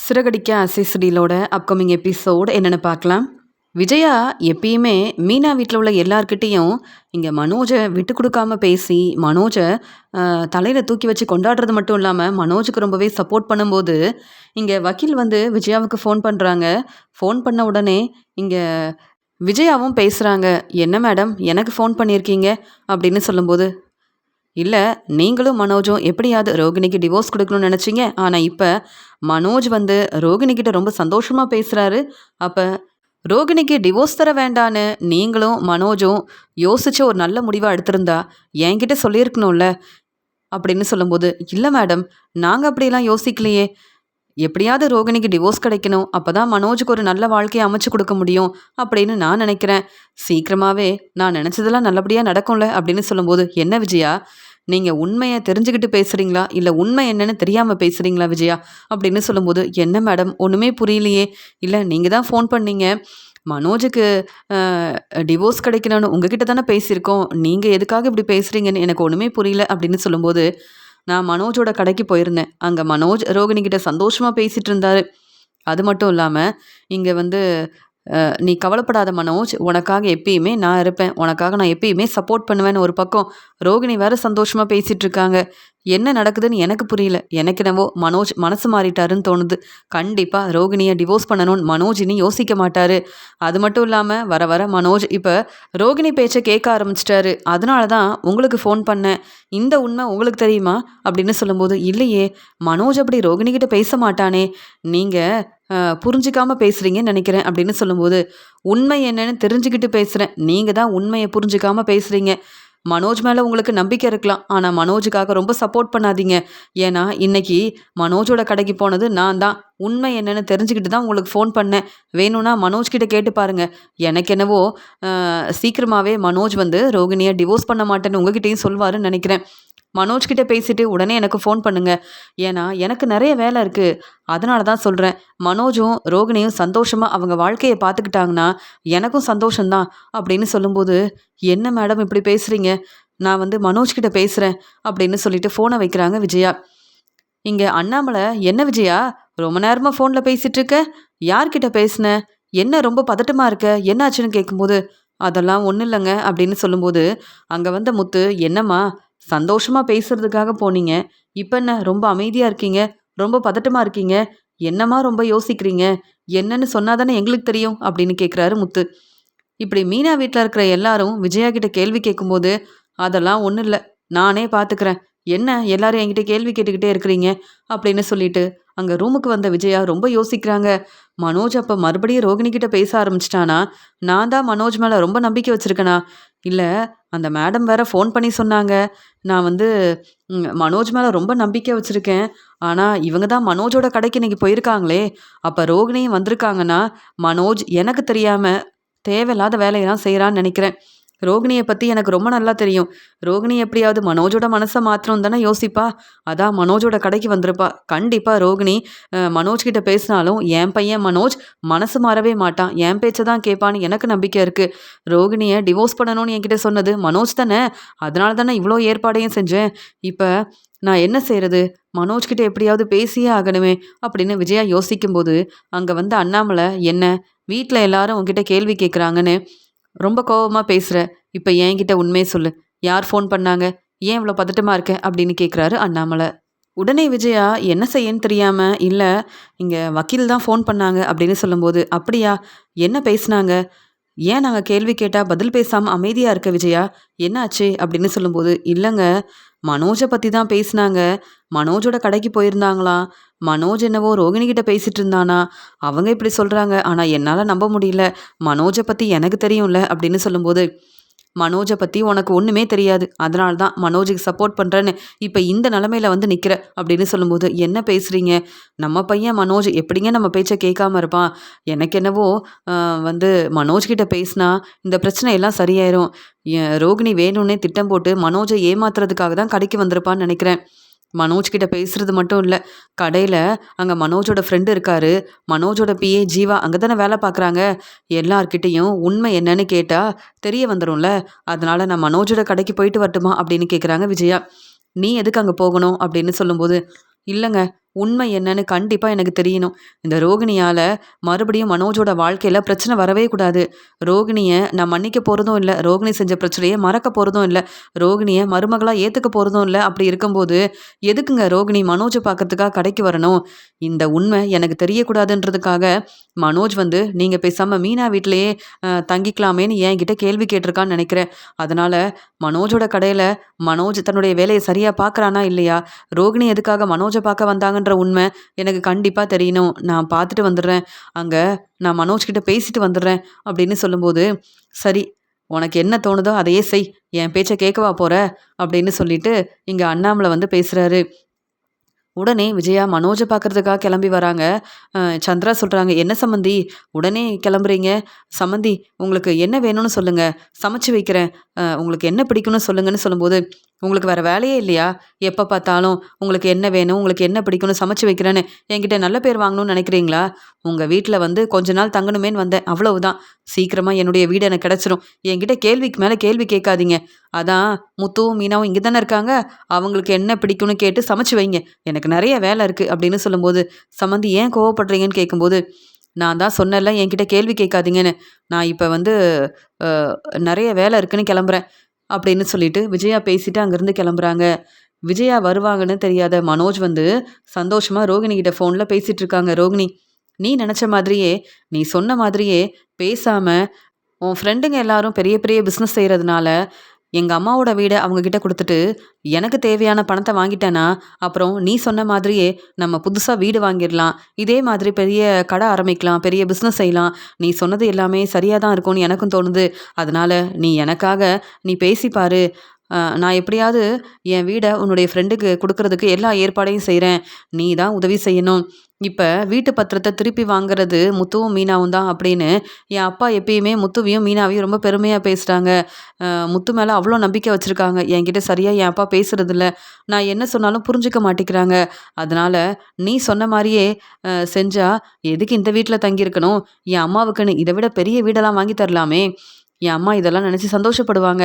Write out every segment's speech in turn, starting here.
Siragadikka அசைசடியிலோட upcoming episode என்னென்னு பார்க்கலாம். விஜயா எப்பயுமே மீனா வீட்டில் உள்ள எல்லார்கிட்டேயும் இங்கே மனோஜை விட்டு கொடுக்காம பேசி மனோஜை தலையில் தூக்கி வச்சு கொண்டாடுறது மட்டும் இல்லாமல் மனோஜுக்கு ரொம்பவே சப்போர்ட் பண்ணும்போது இங்கே வக்கீல் வந்து விஜயாவுக்கு ஃபோன் பண்ணுறாங்க. ஃபோன் பண்ண உடனே இங்கே விஜயாவும் பேசுகிறாங்க. என்ன மேடம் எனக்கு ஃபோன் பண்ணியிருக்கீங்க அப்படின்னு சொல்லும்போது, இல்லை நீங்களும் மனோஜும் எப்படியாவது ரோகிணிக்கு டிவோர்ஸ் கொடுக்கணும்னு நினச்சிங்க. ஆனால் இப்போ மனோஜ் வந்து ரோகிணிக்கிட்ட ரொம்ப சந்தோஷமாக பேசுகிறாரு. அப்போ ரோகிணிக்கு டிவோர்ஸ் தர வேண்டான்னு நீங்களும் மனோஜும் யோசிச்சு ஒரு நல்ல முடிவாக எடுத்திருந்தா என்கிட்ட சொல்லியிருக்கணும்ல அப்படின்னு சொல்லும்போது, இல்லை மேடம் நாங்கள் அப்படிலாம் யோசிக்கலையே. எப்படியாவது ரோகிணிக்கு டிவோர்ஸ் கிடைக்கணும், அப்போ தான் மனோஜுக்கு ஒரு நல்ல வாழ்க்கையை அமைச்சு கொடுக்க முடியும் அப்படின்னு நான் நினைக்கிறேன். சீக்கிரமாகவே நான் நினச்சதெல்லாம் நல்லபடியாக நடக்கும்ல அப்படின்னு சொல்லும்போது, என்ன விஜயா நீங்கள் உண்மையை தெரிஞ்சுக்கிட்டு பேசுகிறீங்களா இல்லை உண்மை என்னன்னு தெரியாமல் பேசுகிறீங்களா விஜயா அப்படின்னு சொல்லும்போது, என்ன மேடம் ஒன்றுமே புரியலையே. இல்லை நீங்கள் தான் ஃபோன் பண்ணீங்க, மனோஜுக்கு டிவோர்ஸ் கிடைக்கணும்னு உங்ககிட்ட தானே பேசியிருக்கோம், நீங்கள் எதுக்காக இப்படி பேசுகிறீங்கன்னு எனக்கு ஒன்றுமே புரியல அப்படின்னு சொல்லும்போது, நான் மனோஜோட கடைக்கு போயிருந்தேன். அங்கே மனோஜ் ரோகிணிக்கிட்ட சந்தோஷமாக பேசிகிட்டு இருந்தார். அது மட்டும் இல்லாமல் இங்கே வந்து நீ கவலைப்படாத மனோஜ், உனக்காக எப்பயுமே நான் இருப்பேன், உனக்காக நான் எப்பயுமே சப்போர்ட் பண்ணுவேன்னு ஒரு பக்கம் ரோகிணி வேறு சந்தோஷமாக பேசிகிட்டு இருக்காங்க. என்ன நடக்குதுன்னு எனக்கு புரியல. எனக்கு என்னவோ மனோஜ் மனசு மாறிட்டாருன்னு தோணுது. கண்டிப்பாக ரோகிணியை டிவோர்ஸ் பண்ணணும்னு மனோஜ் இனி யோசிக்க மாட்டார். அது மட்டும் இல்லாமல் வர வர மனோஜ் இப்போ ரோகிணி பேச்சை கேட்க ஆரம்பிச்சிட்டாரு. அதனால தான் உங்களுக்கு ஃபோன் பண்ணேன். இந்த உண்மை உங்களுக்கு தெரியுமா அப்படின்னு சொல்லும்போது, இல்லையே மனோஜ் அப்படி ரோகிணிக்கிட்ட பேச மாட்டானே, நீங்கள் புரிஞ்சிக்காம பேசுகிறீங்கன்னு நினைக்கிறேன் அப்படின்னு சொல்லும்போது, உண்மை என்னன்னு தெரிஞ்சுக்கிட்டு பேசுகிறேன், நீங்கள் தான் உண்மையை புரிஞ்சிக்காம பேசுகிறீங்க. மனோஜ் மேலே உங்களுக்கு நம்பிக்கை இருக்கலாம், ஆனால் மனோஜுக்காக ரொம்ப சப்போர்ட் பண்ணாதீங்க. ஏன்னா இன்னைக்கு மனோஜோட கடைக்கு போனது நான் தான். உண்மை என்னென்னு தெரிஞ்சுக்கிட்டு தான் உங்களுக்கு ஃபோன் பண்ணேன். வேணும்னா மனோஜ்கிட்ட கேட்டு பாருங்கள். எனக்கு என்னவோ சீக்கிரமாகவே மனோஜ் வந்து ரோகிணியை டிவோர்ஸ் பண்ண மாட்டேன்னு உங்ககிட்டையும் சொல்வாருன்னு நினைக்கிறேன். மனோஜ்கிட்ட பேசிட்டு உடனே எனக்கு ஃபோன் பண்ணுங்க. ஏன்னா எனக்கு நிறைய வேலை இருக்குது. அதனால தான் சொல்கிறேன். மனோஜும் ரோகிணியும் சந்தோஷமாக அவங்க வாழ்க்கையை பார்த்துக்கிட்டாங்கன்னா எனக்கும் சந்தோஷம்தான் அப்படின்னு சொல்லும்போது, என்ன மேடம் இப்படி பேசுகிறீங்க, நான் வந்து மனோஜ்கிட்ட பேசுகிறேன் அப்படின்னு சொல்லிட்டு ஃபோனை வைக்கிறாங்க விஜயா. இங்கே அண்ணாமலை, என்ன விஜயா ரொம்ப நேரமாக ஃபோனில் பேசிகிட்டு இருக்க, யார்கிட்ட பேசுன, என்ன ரொம்ப பதட்டமாக இருக்க, என்னாச்சுன்னு கேட்கும்போது, அதெல்லாம் ஒன்றும் இல்லைங்க அப்படின்னு சொல்லும்போது, அங்கே வந்த முத்து, என்னம்மா சந்தோஷமாக பேசுறதுக்காக போனீங்க, இப்போ என்ன ரொம்ப அமைதியாக இருக்கீங்க, ரொம்ப பதட்டமாக இருக்கீங்க, என்னம்மா ரொம்ப யோசிக்கிறீங்க, என்னன்னு சொன்னாதானே எங்களுக்கு தெரியும் அப்படின்னு கேட்குறாரு முத்து. இப்படி மீனா வீட்டில் இருக்கிற எல்லாரும் விஜயா கிட்ட கேள்வி கேட்கும்போது, அதெல்லாம் ஒன்றும் இல்லை நானே பார்த்துக்கிறேன், என்ன எல்லாரும் என்கிட்ட கேள்வி கேட்டுக்கிட்டே இருக்கிறீங்க அப்படின்னு சொல்லிட்டு அங்கே ரூமுக்கு வந்த விஜயா ரொம்ப யோசிக்கிறாங்க. மனோஜ் அப்போ மறுபடியும் ரோகிணி கிட்ட பேச ஆரம்பிச்சிட்டானா, நான் தான் மனோஜ் மேலே ரொம்ப நம்பிக்கை வச்சுருக்கேனா, இல்லை அந்த மேடம் வேற ஃபோன் பண்ணி சொன்னாங்க, நான் வந்து மனோஜ் மேலே ரொம்ப நம்பிக்கை வச்சுருக்கேன், ஆனால் இவங்க தான் மனோஜோட கடைக்கு இன்றைக்கி போயிருக்காங்களே, அப்போ ரோகிணியும் வந்திருக்காங்கன்னா மனோஜ் எனக்கு தெரியாமல் தேவையில்லாத வேலையெல்லாம் செய்கிறான்னு நினைக்கிறேன். ரோகிணியை பற்றி எனக்கு ரொம்ப நல்லா தெரியும். ரோகிணி எப்படியாவது மனோஜோட மனசை மாத்திரம் தானே யோசிப்பா, அதான் மனோஜோட கடைக்கு வந்திருப்பா. கண்டிப்பாக ரோகிணி மனோஜ்கிட்ட பேசினாலும் என் பையன் மனோஜ் மனசு மாறவே மாட்டான், என் பேச்சை தான் கேட்பான்னு எனக்கு நம்பிக்கை இருக்குது. ரோகிணியை டிவோர்ஸ் பண்ணணும்னு என்கிட்ட சொன்னது மனோஜ் தானே, அதனால தானே இவ்வளோ ஏற்பாடையும் செஞ்சேன். இப்போ நான் என்ன செய்கிறது, மனோஜ்கிட்ட எப்படியாவது பேசியே ஆகணுமே அப்படின்னு விஜயா யோசிக்கும்போது, அங்கே வந்து அண்ணாமலை, என்ன வீட்டில் எல்லாரும் உங்ககிட்ட கேள்வி கேட்குறாங்கன்னு ரொம்ப கோபமாக பேசுகிற, இப்போ என்கிட்ட உண்மையை சொல்லு, யார் ஃபோன் பண்ணாங்க, ஏன் இவ்வளோ பதட்டமாக இருக்க அப்படின்னு கேட்குறாரு அண்ணாமலை. உடனே விஜயா என்ன செய்யன்னு தெரியாமல், இல்லை இங்கே வக்கீல் தான் ஃபோன் பண்ணாங்க அப்படின்னு சொல்லும்போது, அப்படியா என்ன பேசுனாங்க, ஏன் நாங்கள் கேள்வி கேட்டால் பதில் பேசாமல் அமைதியாக இருக்க விஜயா, என்னாச்சு அப்படின்னு சொல்லும்போது, இல்லைங்க மனோஜை பற்றி தான் பேசினாங்க, மனோஜோட கடைக்கு போயிருந்தாங்களாம், மனோஜ் என்னவோ ரோகிணிகிட்ட பேசிகிட்டு இருந்தானா, அவங்க இப்படி சொல்கிறாங்க, ஆனால் என்னால் நம்ப முடியல, மனோஜை பற்றி எனக்கு தெரியும்ல அப்படின்னு சொல்லும்போது, மனோஜை பற்றி உனக்கு ஒன்றுமே தெரியாது, அதனால தான் மனோஜுக்கு சப்போர்ட் பண்ணுறேன்னு இப்போ இந்த நிலமையில வந்து நிற்கிற அப்படின்னு சொல்லும்போது, என்ன பேசுகிறீங்க, நம்ம பையன் மனோஜ் எப்படிங்க நம்ம பேச்சை கேட்காம இருப்பான், எனக்கு என்னவோ வந்து மனோஜ்கிட்ட பேசினா இந்த பிரச்சனை எல்லாம் சரியாயிரும், ரோகிணி வேணும்னே திட்டம் போட்டு மனோஜை ஏமாத்துறதுக்காக தான் கடைக்கு வந்திருப்பான்னு நினைக்கிறேன். மனோஜ் கிட்ட பேசுறது மட்டும் இல்லை, கடையில் அங்கே மனோஜோட ஃப்ரெண்டு இருக்காரு, மனோஜோட பிஏ ஜீவா அங்கே தானே வேலை பார்க்குறாங்க, எல்லார்கிட்டேயும் உண்மை என்னன்னு கேட்டால் தெரிய வந்துடும்ல, அதனால் நான் மனோஜோட கடைக்கு போயிட்டு வரட்டுமா அப்படின்னு கேட்குறாங்க விஜயா. நீ எதுக்கு அங்கே போகணும் அப்படின்னு சொல்லும்போது, இல்லைங்க உண்மை என்னன்னு கண்டிப்பா எனக்கு தெரியணும். இந்த ரோகிணியால மறுபடியும் மனோஜோட வாழ்க்கையில பிரச்சனை வரவே கூடாது. ரோகிணிய நான் மன்னிக்க போறதும் இல்ல. ரோகிணி செஞ்ச பிரச்சனைய மறக்க போறதும் இல்ல. ரோகிணிய மருமகளா ஏத்துக்க போறதும் இல்ல. அப்படி இருக்கும்போது, எதுக்குங்க ரோகிணி மனோஜ பார்க்கறதுக்காக கடைக்கு வரணும்? இந்த உண்மை எனக்கு தெரியக்கூடாதுன்றதுக்காக, மனோஜ் வந்து நீங்க பேசாம மீனா வீட்லயே தங்கிக்கலாமேன்னு என்கிட்ட கேள்வி கேட்டிருக்கான்னு நெனைக்கிறேன். அதனால மனோஜோட கடையில மனோஜ் தன்னுடைய வேலைய சரியா பார்க்குறானா இல்லையா? ரோகிணி எதுக்காக மனோஜ பார்க்க வந்தாங்கன்ற உண்மை எனக்கு கண்டிப்பா தெரியணும். நான் பார்த்துட்டு வந்துடுறேன். அங்க நான் மனோஜ் கிட்ட பேசிட்டு வந்துடுறேன் அப்படின்னு சொல்லும்போது, சரி உனக்கு என்ன தோணுதோ அதையே செய். என் பேச்ச கேட்கவா போற? அப்படின்னு சொல்லிட்டு இங்க அண்ணாமலை வந்து பேசுறாரு. உடனே விஜயா மனோஜ பார்க்கறதுக்காக கிளம்பி வராங்க. சந்திரா சொல்றாங்க, "என்ன சம்மந்தி உடனே கிளம்புறீங்க? சம்மந்தி உங்களுக்கு என்ன வேணும்னு சொல்லுங்க. சமைச்சு வைக்கிறேன். உங்களுக்கு என்ன பிடிக்கும்னு சொல்லுங்கன்னு" சொல்லும்போது, "உங்களுக்கு வேற வேலையே இல்லையா? எப்ப பார்த்தாலும் உங்களுக்கு என்ன வேணும்? உங்களுக்கு என்ன பிடிக்கும்னு சமைச்சு வைக்கிறேன்னு என்கிட்ட நல்ல பேர் வாங்கணும்னு நினைக்கிறீங்களா? உங்க வீட்ல வந்து கொஞ்ச நாள் தங்கணுமேன்னு வந்தேன். அவ்வளவுதான். சீக்கிரமா என்னுடைய வீடு எனக்கு கிடைச்சிரும். என்கிட்ட கேள்விக்கு மேல கேள்வி கேட்காதீங்க. அதான் முத்துவும், மீனாவும் இங்க தானே இருக்காங்க. அவங்களுக்கு என்ன பிடிக்கும்னு கேட்டு சமைச்சு வைங்க. எனக்கு நெறைய வேலை இருக்கு" அப்படின்னு சொல்லும்போது, "சம்மந்தி ஏன் கோவப்படுறீங்கன்னு?" கேட்கும்போது, "நான் தான் சொன்னேன்ல என்கிட்ட கேள்வி கேட்காதீங்கன்னு. நான் இப்ப வந்து அ நெறைய வேலை இருக்குன்னு கிளம்புறேன்." அப்படின்னு சொல்லிட்டு விஜயா பேசிட்டு அங்கேருந்து கிளம்புறாங்க. விஜயா வருவாங்கன்னு தெரியாத மனோஜ் வந்து சந்தோஷமா ரோகிணி கிட்ட ஃபோன்ல பேசிட்டு இருக்காங்க. "ரோகிணி, நீ நெனச்ச மாதிரியே, நீ சொன்ன மாதிரியே பேசாம உன் ஃப்ரெண்டுங்க எல்லாரும் பெரிய பெரிய பிசினஸ் செய்றதுனால, எங்க அம்மாவோட வீட அவங்க கிட்ட குடுத்துட்டு, எனக்கு தேவையான பணத்த வாங்கிட்டேன்னா, அப்புறம் நீ சொன்ன மாதிரியே நம்ம புதுசா வீடு வாங்கிர்லாம். இதே மாதிரி பெரிய கடை ஆரம்பிக்கலாம். பெரிய பிசினஸ் செய்யலாம். நீ சொன்னது எல்லாமே சரியா தான் இருக்கும்னு எனக்கும் தோணுது. அதனால நீ எனக்காக நீ பேசி பாரு. நான் எப்படியாவது என் வீட உன்னுடைய ஃப்ரெண்டுக்கு குடுக்குறதுக்கு எல்லா ஏற்பாடையும் செய்றேன். நீ தான் உதவி செய்யணும். இப்ப வீட்டு பத்திரத்த திருப்பி வாங்குறது முத்துவும், மீனாவும் தான்" அப்படின்னு என் அப்பா எப்பயுமே முத்துவையும், மீனாவையும் ரொம்ப பெருமையா பேசுறாங்க. முத்து மேல அவ்வளோ நம்பிக்கை வச்சிருக்காங்க. என்கிட்ட சரியா என் அப்பா பேசுறதில்ல. நான் என்ன சொன்னாலும் புரிஞ்சுக்க மாட்டேங்கிறாங்க. அதனால நீ சொன்ன மாரியே செஞ்சா எதுக்கு இந்த வீட்ல தங்கியிருக்கணும்? என் அம்மாவுக்குன்னு இத விட பெரிய வீடெல்லாம் வாங்கி தரலாமே! என் அம்மா இதெல்லாம் நினைச்சு சந்தோஷப்படுவாங்க.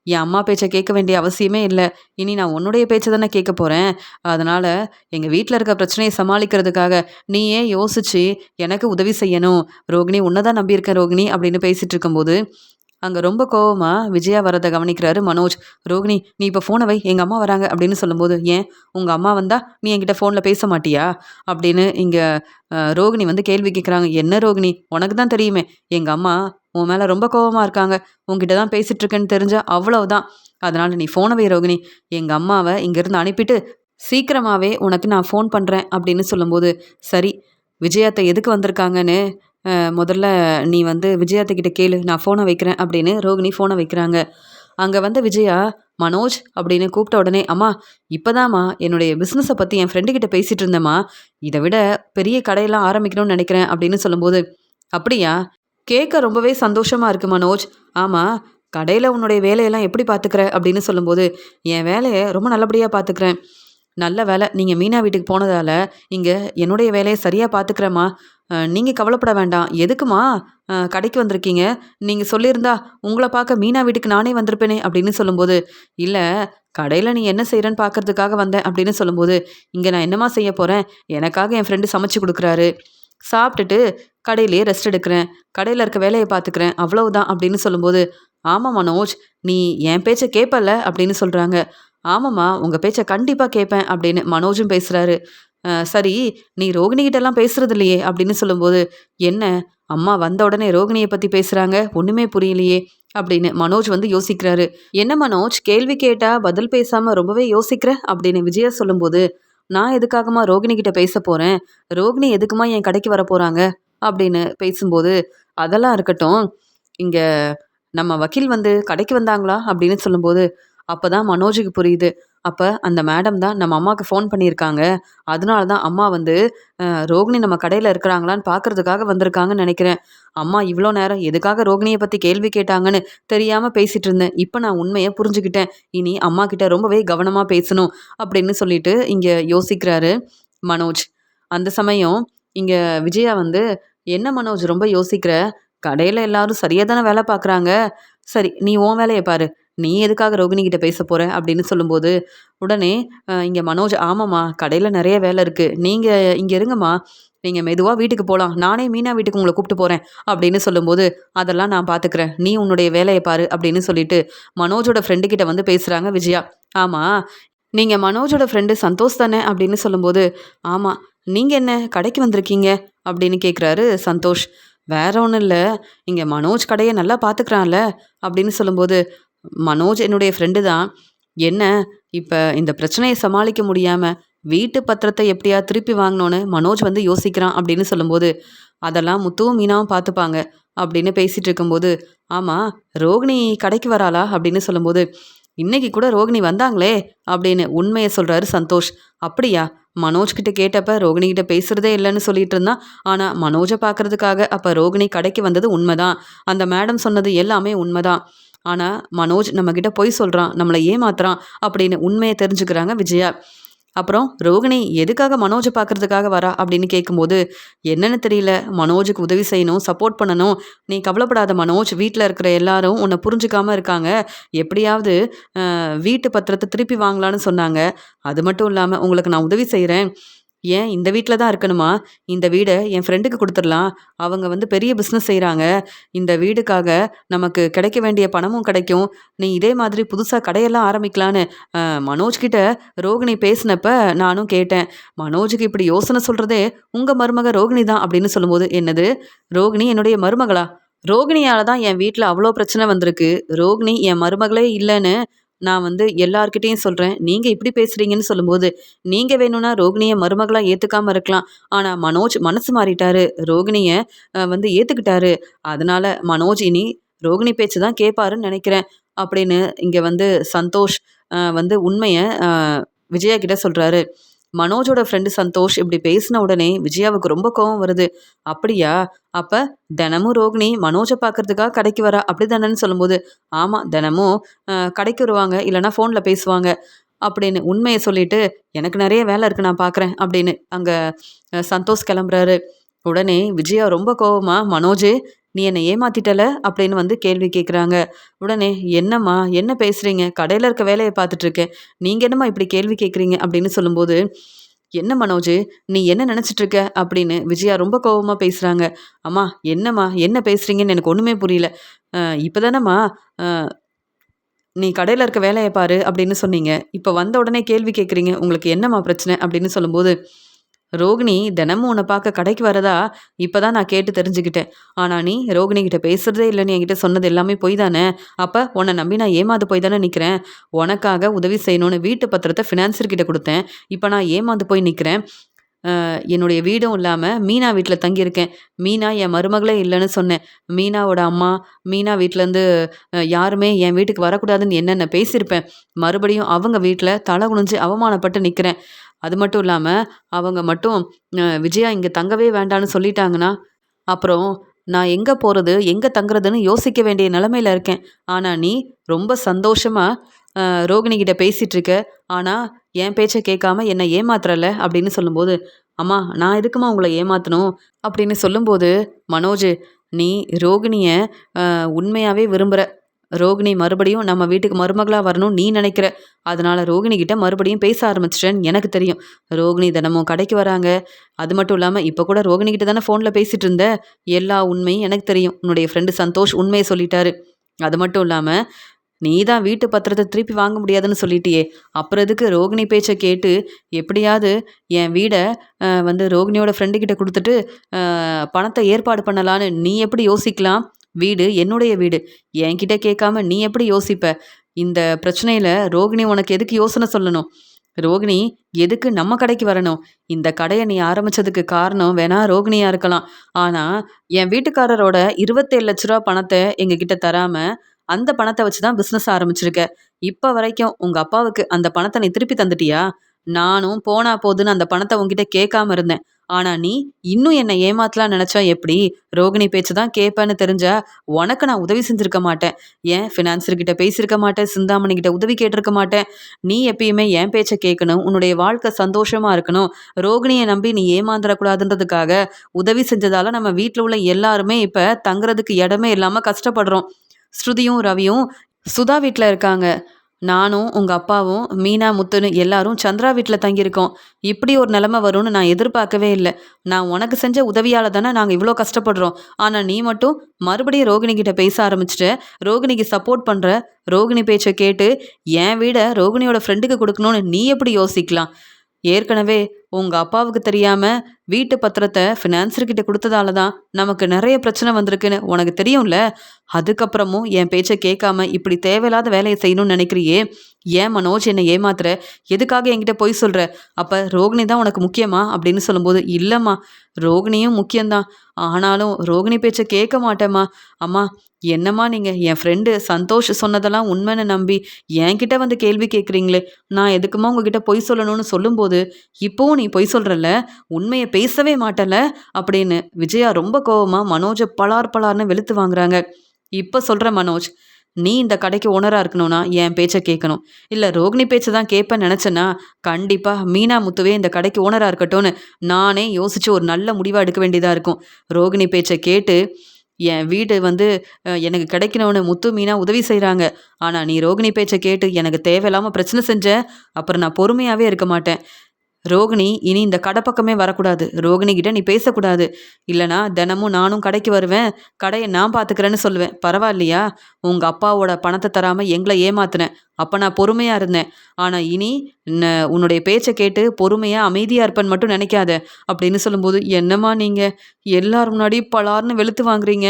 என் அம்மா பேச்ச கேட்க வேண்டிய அவசியமே இல்ல. இனி நான் உன்னுடைய பேச்ச தானே கேட்க போறேன். அதனால எங்க வீட்ல இருக்க பிரச்சனைய சமாளிக்கிறதுக்காக நீயே யோசிச்சு எனக்கு உதவி செய்யணும். ரோகிணி உன்ன தான் நம்பியிருக்கேன் ரோகிணி அப்படின்னு பேசிட்டு இருக்கும்போது, அங்க ரொம்ப கோவமா விஜயா வரத கவனிக்கிறாரு மனோஜ். "ரோகிணி நீ இப்ப ஃபோன வை. எங்க அம்மா வராங்க" அப்படின்னு சொல்லும்போது, "ஏன் உங்க அம்மா வந்தா நீ என்கிட்ட ஃபோன்ல பேச மாட்டியா?" அப்படின்னு இங்க ரோகிணி வந்து கேள்வி கேட்குறாங்க. "என்ன ரோகிணி உனக்கு தான் தெரியுமே எங்க அம்மா உன் மேல ரொம்ப கோவமா இருக்காங்க. உன்கிட்ட தான் பேசிட்டு இருக்கேன்னு தெரிஞ்சா அவ்வளவுதான். அதனால நீ ஃபோன வை ரோகிணி. எங்க அம்மாவ இங்கேருந்து அனுப்பிட்டு சீக்கிரமாவே உனக்கு நான் ஃபோன் பண்றேன்" அப்படின்னு சொல்லும்போது, "சரி விஜயா அத்தை எதுக்கு வந்திருக்காங்கன்னு முதல்ல நீ வந்து விஜயா அத்தை கிட்ட கேளு. நான் ஃபோன வைக்கிறேன்" அப்படின்னு ரோகிணி ஃபோன வைக்கிறாங்க. அங்க வந்த விஜயா, "மனோஜ்" அப்படின்னு கூப்பிட்ட உடனே, "அம்மா இப்பதாம்மா என்னுடைய பிசினஸ பத்தி என் ஃப்ரெண்டு கிட்ட பேசிட்டு இருந்தேன்ம்மா. இத விட பெரிய கடையெல்லாம் ஆரம்பிக்கணும்னு நெனைக்கிறேன்" அப்படின்னு சொல்லும்போது, "அப்படியா? கேட்க ரொம்பவே சந்தோஷமா இருக்கு மனோஜ். ஆமா, கடையில உன்னுடைய வேலையெல்லாம் எப்படி பார்த்துக்கிற?" அப்படின்னு சொல்லும்போது, "என் வேலைய ரொம்ப நல்லபடியா பார்த்துக்கிறேன். நல்ல வேலை நீங்க மீனா வீட்டுக்கு போனதால, இங்க என்னுடைய வேலைய சரியா பார்த்துக்கிறேம்மா. நீங்க கவலைப்பட வேண்டாம். எதுக்கும்மா கடைக்கு வந்திருக்கீங்க? நீங்க சொல்லியிருந்தா உங்கள பார்க்க மீனா வீட்டுக்கு நானே வந்திருப்பேனே" அப்படின்னு சொல்லும்போது, "இல்ல கடையில நீ என்ன செய்றன்னு பார்க்கறதுக்காக வந்தேன்" அப்படின்னு சொல்லும்போது, "இங்க நான் என்னம்மா செய்ய போறேன்? எனக்காக என் ஃப்ரெண்டு சமைச்சு குடுக்குறாரு. சாப்பிட்டுட்டு கடையிலேயே ரெஸ்ட் எடுக்கிறேன். கடையில இருக்க வேலைய பார்த்துக்கிறேன். அவ்வளவுதான்" அப்படின்னு சொல்லும்போது, "ஆமா மனோஜ், நீ என் பேச்ச கேட்பல்ல?" அப்படின்னு சொல்றாங்க. "ஆமாம்மா, உங்க பேச்ச கண்டிப்பா கேட்பேன்" அப்படின்னு மனோஜும் பேசுறாரு. சரி நீ ரோகிணி கிட்டலாம் பேசுறது இல்லையே?" அப்படின்னு சொல்லும்போது, "என்ன அம்மா வந்த உடனே ரோகிணிய பத்தி பேசுறாங்க? ஒண்ணுமே புரியலையே" அப்படின்னு மனோஜ் வந்து யோசிக்கிறாரு. "என்ன மனோஜ் கேள்வி கேட்டா பதில் பேசாம ரொம்பவே யோசிக்கிற?" அப்படின்னு விஜயா சொல்லும்போது, "நான் எதுக்காகம்மா ரோகிணி கிட்ட பேச போறேன்? ரோகிணி எதுக்கும்மா என் கடைக்கு வரப்போறாங்க?" அப்படின்னு பேசும்போது, "அதெல்லாம் இருக்கட்டும். இங்க நம்ம வக்கீல் வந்து கடைக்கு வந்தாங்களா?" அப்படின்னு சொல்லும்போது, அப்பதான் மனோஜுக்கு புரியுது. அப்ப அந்த மேடம் தான் நம்ம அம்மாக்கு ஃபோன் பண்ணியிருக்காங்க. அதனால தான் அம்மா வந்து ரோகிணி நம்ம கடையில இருக்கிறாங்களான்னு பார்க்கறதுக்காக வந்திருக்காங்கன்னு நெனைக்கிறேன். அம்மா இவ்ளோ நேரம் எதுக்காக ரோகிணிய பத்தி கேள்வி கேட்டாங்கன்னு தெரியாம பேசிட்டு இருந்தேன். இப்ப நான் உண்மைய புரிஞ்சுக்கிட்டேன். இனி அம்மாகிட்ட ரொம்பவே கவனமா பேசணும் அப்படின்னு சொல்லிட்டு இங்க யோசிக்கிறாரு மனோஜ். அந்த சமயம் இங்க விஜயா வந்து, "என்ன மனோஜ் ரொம்ப யோசிக்கிற? கடையில எல்லாரும் சரியா தானே வேலை பார்க்குறாங்க. சரி நீ உன் வேலைய பாரு. நீ எதுக்காக ரோகிணி கிட்ட பேச போற அப்படின்னு சொல்லும்போது, உடனே இங்க மனோஜ், ஆமாம்மா கடையில நெறைய வேலை இருக்கு. நீங்க இங்க இருங்கம்மா. நீங்க மெதுவா வீட்டுக்கு போலாம். நானே மீனா வீட்டுக்கு உங்கள கூப்பிட்டு போறேன் அப்படின்னு சொல்லும்போது, அதெல்லாம் நான் பார்த்துக்கிறேன். நீ உன்னுடைய வேலைய பாரு அப்படின்னு சொல்லிட்டு மனோஜோட ஃப்ரெண்டு கிட்ட வந்து பேசுறாங்க விஜயா. ஆமா, நீங்க மனோஜோட ஃப்ரெண்டு சந்தோஷ் தானே அப்படின்னு சொல்லும்போது, ஆமா. நீங்க என்ன கடைக்கு வந்திருக்கீங்க? அப்படின்னு கேட்குறாரு சந்தோஷ். வேற ஒண்ணும் இல்ல. இங்க மனோஜ் கடைய நல்லா பார்த்துக்கிறான்ல அப்படின்னு சொல்லும்போது, மனோஜ் என்னுடைய ஃப்ரெண்டு தான். என்ன இப்ப இந்த பிரச்சனைய சமாளிக்க முடியாம, வீட்டு பத்திரத்த எப்படியாவது திருப்பி வாங்கணும்னு மனோஜ் வந்து யோசிக்கிறான் அப்படின்னு சொல்லும்போது, அதெல்லாம் முத்துவும், மீனாவும் பார்த்துப்பாங்க அப்படின்னு பேசிட்டு இருக்கும்போது, ஆமா ரோகிணி கடைக்கு வராளா? அப்படின்னு சொல்லும்போது, இன்னைக்கு கூட ரோகிணி வந்தாங்களே அப்படின்னு உண்மைய சொல்றாரு சந்தோஷ். அப்படியா? மனோஜ் கிட்ட கேட்டப்ப ரோகிணி கிட்ட பேசுறதே இல்லைன்னு சொல்லிட்டு இருந்தான். ஆனா மனோஜை பார்க்கறதுக்காக அப்ப ரோகிணி கடைக்கு வந்தது உண்மைதான். அந்த மேடம் சொன்னது எல்லாமே உண்மைதான். ஆனா மனோஜ் நம்ம கிட்ட பொய் சொல்றான், நம்மளை ஏமாத்துறான் அப்படின்னு உண்மையை தெரிஞ்சுக்கிறாங்க விஜயா. அப்புறம் ரோகிணி எதுக்காக மனோஜை பார்க்கறதுக்காக வரா அப்படின்னு கேட்கும்போது, என்னன்னு தெரியல, மனோஜுக்கு உதவி செய்யணும், சப்போர்ட் பண்ணணும். நீ கவலைப்படாத மனோஜ், வீட்டில் இருக்கிற எல்லாரும் உன்னை புரிஞ்சுக்காம இருக்காங்க. எப்படியாவது வீட்டு பத்திரத்தை திருப்பி வாங்கலான்னு சொன்னாங்க. அது மட்டும் இல்லாமல் உங்களுக்கு நான் உதவி செய்கிறேன். ஏன் இந்த வீட்டில் தான் இருக்கணுமா? இந்த வீடை என் ஃப்ரெண்டுக்கு கொடுத்துடலாம். அவங்க வந்து பெரிய பிஸ்னஸ் செய்கிறாங்க. இந்த வீடுக்காக நமக்கு கிடைக்க வேண்டிய பணமும் கிடைக்கும். நீ இதே மாதிரி புதுசாக கடையெல்லாம் ஆரம்பிக்கலான்னு மனோஜ் கிட்ட ரோகிணி பேசினப்ப நானும் கேட்டேன். மனோஜுக்கு இப்படி யோசனை சொல்கிறதே உங்கள் மருமக ரோகிணி தான் அப்படின்னு சொல்லும்போது, என்னது ரோகிணி என்னுடைய மருமகளா? ரோகிணியால தான் என் வீட்ல அவ்ளோ பிரச்சனை வந்திருக்கு. ரோகிணி என் மருமகளே இல்லன்னு நான் வந்து எல்லார்கிட்டயும் சொல்றேன். நீங்க இப்படி பேசுறீங்கன்னு சொல்லும்போது, நீங்க வேணும்னா ரோகிணிய மருமகளா ஏத்துக்காம இருக்கலாம். ஆனா மனோஜ் மனசு மாறிட்டாரு. ரோகிணிய வந்து ஏத்துக்கிட்டாரு. அதனால மனோஜ் இனி ரோகிணி பேச்சு தான் கேட்பாருன்னு நெனைக்கிறேன். அப்படின்னு இங்க வந்து சந்தோஷ் வந்து உண்மைய அ விஜயா கிட்ட சொல்றாரு. மனோஜோட ஃப்ரெண்டு சந்தோஷ் இப்படி பேசின உடனே விஜயாவுக்கு ரொம்ப கோவம் வருது. அப்படியா? அப்ப தினமும் ரோகிணி மனோஜ பார்க்கறதுக்காக கடைக்கு வரா அப்படிதானேன்னு சொல்லும்போது, ஆமா தினமும் கடைக்கு வருவாங்க. இல்லன்னா ஃபோன்ல பேசுவாங்க. அப்படின்னு உண்மைய சொல்லிட்டு, எனக்கு நெறைய வேலை இருக்கு நான் பார்க்குறேன் அப்படின்னு அங்க சந்தோஷ் கிளம்புறாரு. உடனே விஜயா ரொம்ப கோவமா, மனோஜு நீ என்ன ஏமாத்திட்டல அப்படின்னு வந்து கேள்வி கேட்குறாங்க. உடனே என்னம்மா என்ன பேசுறீங்க? கடையில இருக்க வேலைய பார்த்துட்டு இருக்கேன். நீங்க என்னம்மா இப்படி கேள்வி கேட்குறீங்க அப்படின்னு சொல்லும்போது, என்ன மனோஜு நீ என்ன நினைச்சிட்டு இருக்க? அப்படின்னு விஜயா ரொம்ப கோவமா பேசுறாங்க. அம்மா என்னம்மா என்ன பேசுறீங்கன்னு எனக்கு ஒண்ணுமே புரியல. இப்பதானம்மா அ நீ கடையில இருக்க வேலைய பாரு அப்படின்னு சொன்னீங்க. இப்ப வந்த உடனே கேள்வி கேட்குறீங்க. உங்களுக்கு என்னம்மா பிரச்சனை? அப்படின்னு சொல்லும்போது, ரோகிணி தினமும் உன்னை பார்க்க கடைக்கு வரதா இப்பதான் நான் கேட்டு தெரிஞ்சுக்கிட்டேன். ஆனா நீ ரோகிணி கிட்ட பேசுறதே இல்லைன்னு என்கிட்ட சொன்னது எல்லாமே பொய் தானே? அப்ப உன்னை நம்பி நான் ஏமாந்து போய் தானே நிக்கிறேன். உனக்காக உதவி செய்யணும்னு வீட்டு பத்திரத்தை ஃபினான்சர் கிட்ட கொடுத்தேன். இப்ப நான் ஏமாந்து போய் நிக்கிறேன். என்னுடைய வீடும் இல்லாம மீனா வீட்ல தங்கியிருக்கேன். மீனா என் மருமகளே இல்லன்னு சொன்னேன். மீனாவோட அம்மா, மீனா வீட்லருந்து யாருமே என் வீட்டுக்கு வரக்கூடாதுன்னு என்னென்ன பேசியிருப்பேன். மறுபடியும் அவங்க வீட்ல தலை குனிஞ்சு அவமானப்பட்டு நிக்கிறேன். அது மட்டும் இல்லாம, அவங்க மட்டும் விஜயா இங்க தங்கவே வேண்டான்னு சொல்லிட்டாங்கன்னா, அப்புறம் நான் எங்க போறது? எங்க தங்குறதுன்னு யோசிக்க வேண்டிய நிலைமையில இருக்கேன். ஆனா நீ ரொம்ப சந்தோஷமா அ ரோகிணி கிட்ட பேசிட்டு இருக்க. ஆனா என் பேச்ச கேட்காம என்ன ஏமாத்துறல்ல அப்படின்னு சொல்லும்போது, அம்மா நான் எதுக்கும்மா உங்கள ஏமாத்தணும்? அப்படின்னு சொல்லும்போது, மனோஜு நீ ரோகிணிய உண்மையாவே விரும்புற. ரோகிணி மறுபடியும் நம்ம வீட்டுக்கு மருமகளா வரணும்னு நீ நினைக்கிற. அதனால ரோகிணி கிட்ட மறுபடியும் பேச ஆரம்பிச்சிட்டேன்னு எனக்கு தெரியும். ரோகிணி தினமும் கடைக்கு வராங்க. அது மட்டும் இல்லாம இப்ப கூட ரோகிணி கிட்ட தானே ஃபோன்ல பேசிட்டு இருந்த. எல்லா உண்மையும் எனக்கு தெரியும். உன்னுடைய ஃப்ரெண்டு சந்தோஷ் உண்மைய சொல்லிட்டாரு. அது மட்டும் இல்லாம நீ தான் வீட்டு பத்திரத்த திருப்பி வாங்க முடியாதுன்னு சொல்லிட்டியே! அப்புறம் எதுக்கு ரோகிணி பேச்ச கேட்டு எப்படியாவது என் வீட வந்து ரோகிணியோட ஃப்ரெண்டு கிட்ட குடுத்துட்டு, பணத்த ஏற்பாடு பண்ணலான்னு நீ எப்படி யோசிக்கலாம்? வீடு என்னுடைய வீடு. என்கிட்ட கேட்காம நீ எப்படி யோசிப்ப? இந்த பிரச்சனையில ரோகிணி உனக்கு எதுக்கு யோசனை சொல்லணும்? ரோகிணி எதுக்கு நம்ம கடைக்கு வரணும்? இந்த கடைய நீ ஆரம்பிச்சதுக்கு காரணம் வேணா ரோகிணியா இருக்கலாம். ஆனா, என் வீட்டுக்காரரோட ரூ. 27,00,000 பணத்த எங்ககிட்ட தராம, அந்த பணத்த வச்சு தான் பிசினஸ் ஆரம்பிச்சிருக்க. இப்ப வரைக்கும் உங்க அப்பாவுக்கு அந்த பணத்த நீ திருப்பி தந்துட்டியா? நானும் போனா போதுன்னு அந்த பணத்த உன்கிட்ட கேட்காம இருந்தேன். ஆனா நீ இன்னும் என்ன ஏமாத்தலாம்னு நெனச்சா எப்படி? ரோகிணி பேச்ச தான் கேட்பேன்னு தெரிஞ்சா, உனக்கு நான் உதவி செஞ்சிருக்க மாட்டேன். ஏன் ஃபினான்சர் கிட்ட பேசியிருக்க மாட்டேன். சிந்தாமணி கிட்ட உதவி கேட்டிருக்க மாட்டேன். நீ எப்பயுமே என் பேச்ச கேட்கணும். உன்னுடைய வாழ்க்கை சந்தோஷமா இருக்கணும். ரோகிணிய நம்பி நீ ஏமாந்துறக்கூடாதுன்றதுக்காக உதவி செஞ்சதால நம்ம வீட்ல உள்ள எல்லாருமே இப்ப தங்குறதுக்கு இடமே இல்லாம கஷ்டப்படுறோம். ஸ்ருதியும், ரவியும் சுதா வீட்ல இருக்காங்க. நானும், உங்க அப்பாவும், மீனா, முத்துன்னு எல்லாரும் சந்திரா வீட்ல தங்கியிருக்கோம். இப்படி ஒரு நிலைமை வரும்னு நான் எதிர்பார்க்கவே இல்ல. நான் உனக்கு செஞ்ச உதவியால தானே நாங்க இவ்ளோ கஷ்டப்படுறோம். ஆனா நீ மட்டும் மறுபடியும் ரோகிணி கிட்ட பேச ஆரம்பிச்சுட்ட. ரோகிணிக்கு சப்போர்ட் பண்ற. ரோகிணி பேச்ச கேட்டு என் வீட ரோகிணியோட ஃப்ரெண்டுக்கு குடுக்கணும்னு நீ எப்படி யோசிக்கலாம்? ஏற்கனவே உங்க அப்பாவுக்கு தெரியாம வீட்டு பத்திரத்த ஃபினான்சர் கிட்ட குடுத்ததால தான் நமக்கு நெறைய பிரச்சனை வந்திருக்குன்னு உனக்கு தெரியும்ல. அதுக்கப்புறமும் என் பேச்ச கேட்காம இப்படி தேவையில்லாத வேலைய செய்யணும்னு நினைக்கிறியே! ஏன் மனோஜ் என்ன ஏமாத்துற? எதுக்காக என்கிட்ட பொய் சொல்ற? அப்ப ரோகிணி தான் உனக்கு முக்கியமா? அப்படின்னு சொல்லும்போது, இல்லம்மா, ரோகிணியும் முக்கியம் தான். ஆனாலும் ரோகிணி பேச்ச கேட்க மாட்டேம்மா. அம்மா, என்னம்மா நீங்க என் ஃப்ரெண்டு சந்தோஷ் சொன்னதெல்லாம் உண்மைன்னு நம்பி என்கிட்ட வந்து கேள்வி கேட்குறீங்களே! நான் எதுக்கும்மா உங்ககிட்ட பொய் சொல்லணும்னு சொல்லும்போது, இப்பவும் நீ பொய் சொல்றல்ல? உண்மைய பேசவே மாட்டல்ல? அப்படின்னு விஜயா ரொம்ப கோவமா மனோஜ பளார் பளார்ன்னு வெளுத்து வாங்குறாங்க. இப்ப சொல்றேன் மனோஜ். நீ இந்த கடைக்கு ஓனரா இருக்கணும்னா என் பேச்ச கேட்கணும். இல்ல ரோகிணி பேச்ச தான் கேட்பேன்னு நெனச்சேன்னா, கண்டிப்பா மீனா முத்துவே இந்த கடைக்கு ஓனரா இருக்கட்டும்னு நானே யோசிச்சு ஒரு நல்ல முடிவா எடுக்க வேண்டியதா இருக்கும். ரோகிணி பேச்ச கேட்டு என் வீடு வந்து எனக்கு கிடைக்கணும்னு முத்து, மீனா உதவி செய்றாங்க. ஆனா நீ ரோகிணி பேச்ச கேட்டு எனக்கு தேவையில்லாம பிரச்சனை செஞ்ச, அப்புறம் நான் பொறுமையாவே இருக்க மாட்டேன். ரோகிணி இனி இந்த கடை பக்கமே வரக்கூடாது. ரோகிணி கிட்ட நீ பேசக்கூடாது. இல்லனா தினமும் நானும் கடைக்கு வருவேன். கடைய நான் பார்த்துக்கிறேன்னு சொல்லுவேன். பரவாயில்லையா? உங்க அப்பாவோட பணத்த தராம எங்கள ஏமாத்துன. அப்ப நான் பொறுமையா இருந்தேன். ஆனா இனி உன்னுடைய பேச்ச கேட்டு பொறுமையா, அமைதியா இருப்பேன்னு மட்டும் நெனைக்காத. அப்படின்னு சொல்லும்போது, என்னம்மா நீங்க? எல்லார் முன்னாடியும் பளார்ன்னு வெளுத்து வாங்குறீங்க.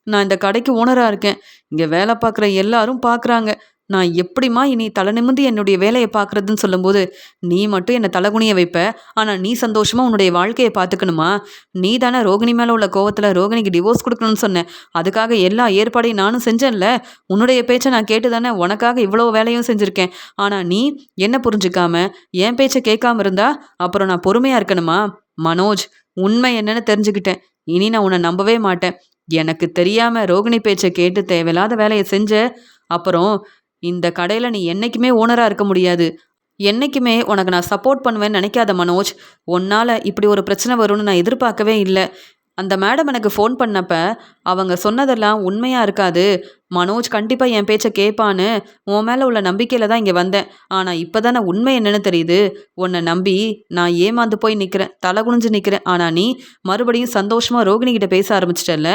நான் இந்த கடைக்கு ஓனரா இருக்கேன். இங்க வேலை பார்க்குற எல்லாரும் பார்க்குறாங்க. நான் எப்படிம்மா இனி தல நிமிர்ந்து என்னுடைய வேலைய பார்க்குறதுன்னு சொல்லும்போது, நீ மட்டும் என்ன தலகுனிய வைப்ப. ஆனா நீ சந்தோஷமா உன்னுடைய வாழ்க்கைய பார்த்துக்கணுமா? நீ தானே ரோகிணி மேல உள்ள கோவத்துல ரோகிணிக்கு டிவோர்ஸ் குடுக்கணும்னு சொன்ன. அதுக்காக எல்லா ஏற்பாடையும் நானும் செஞ்சேன்ல. உன்னுடைய பேச்ச நான் கேட்டு தானே உனக்காக இவ்வளோ வேலையும் செஞ்சிருக்கேன். ஆனா நீ என்ன புரிஞ்சுக்காம, என் பேச்ச கேட்காம இருந்தா, அப்புறம் நான் பொறுமையா இருக்கணுமா? மனோஜ், உண்மை என்னன்னு தெரிஞ்சுக்கிட்டேன். இனி நான் உன்ன நம்பவே மாட்டேன். எனக்கு தெரியாம ரோகிணி பேச்ச கேட்டு தேவையில்லாத வேலைய செஞ்ச, அப்புறம் இந்த கடையில நீ என்னைக்குமே ஓனரா இருக்க முடியாது. என்னைக்குமே உனக்கு நான் சப்போர்ட் பண்ணுவேன்னு நினைக்காத மனோஜ். உன்னால இப்படி ஒரு பிரச்சனை வரும்னு நான் எதிர்பார்க்கவே இல்ல. அந்த மேடம் எனக்கு ஃபோன் பண்ணப்ப, அவங்க சொன்னதெல்லாம் உண்மையா இருக்காது. மனோஜ் கண்டிப்பா என் பேச்ச கேட்பான்னு, உன் மேல உள்ள நம்பிக்கையில தான் இங்க வந்தேன். ஆனா இப்ப தானே உண்மை என்னன்னு தெரியுது. உன்ன நம்பி நான் ஏமாந்து போய் நிக்கிறேன். தல குனிஞ்சு நிக்கிறேன். ஆனா நீ மறுபடியும் சந்தோஷமா ரோகிணி கிட்ட பேச ஆரம்பிச்சிட்டல்ல.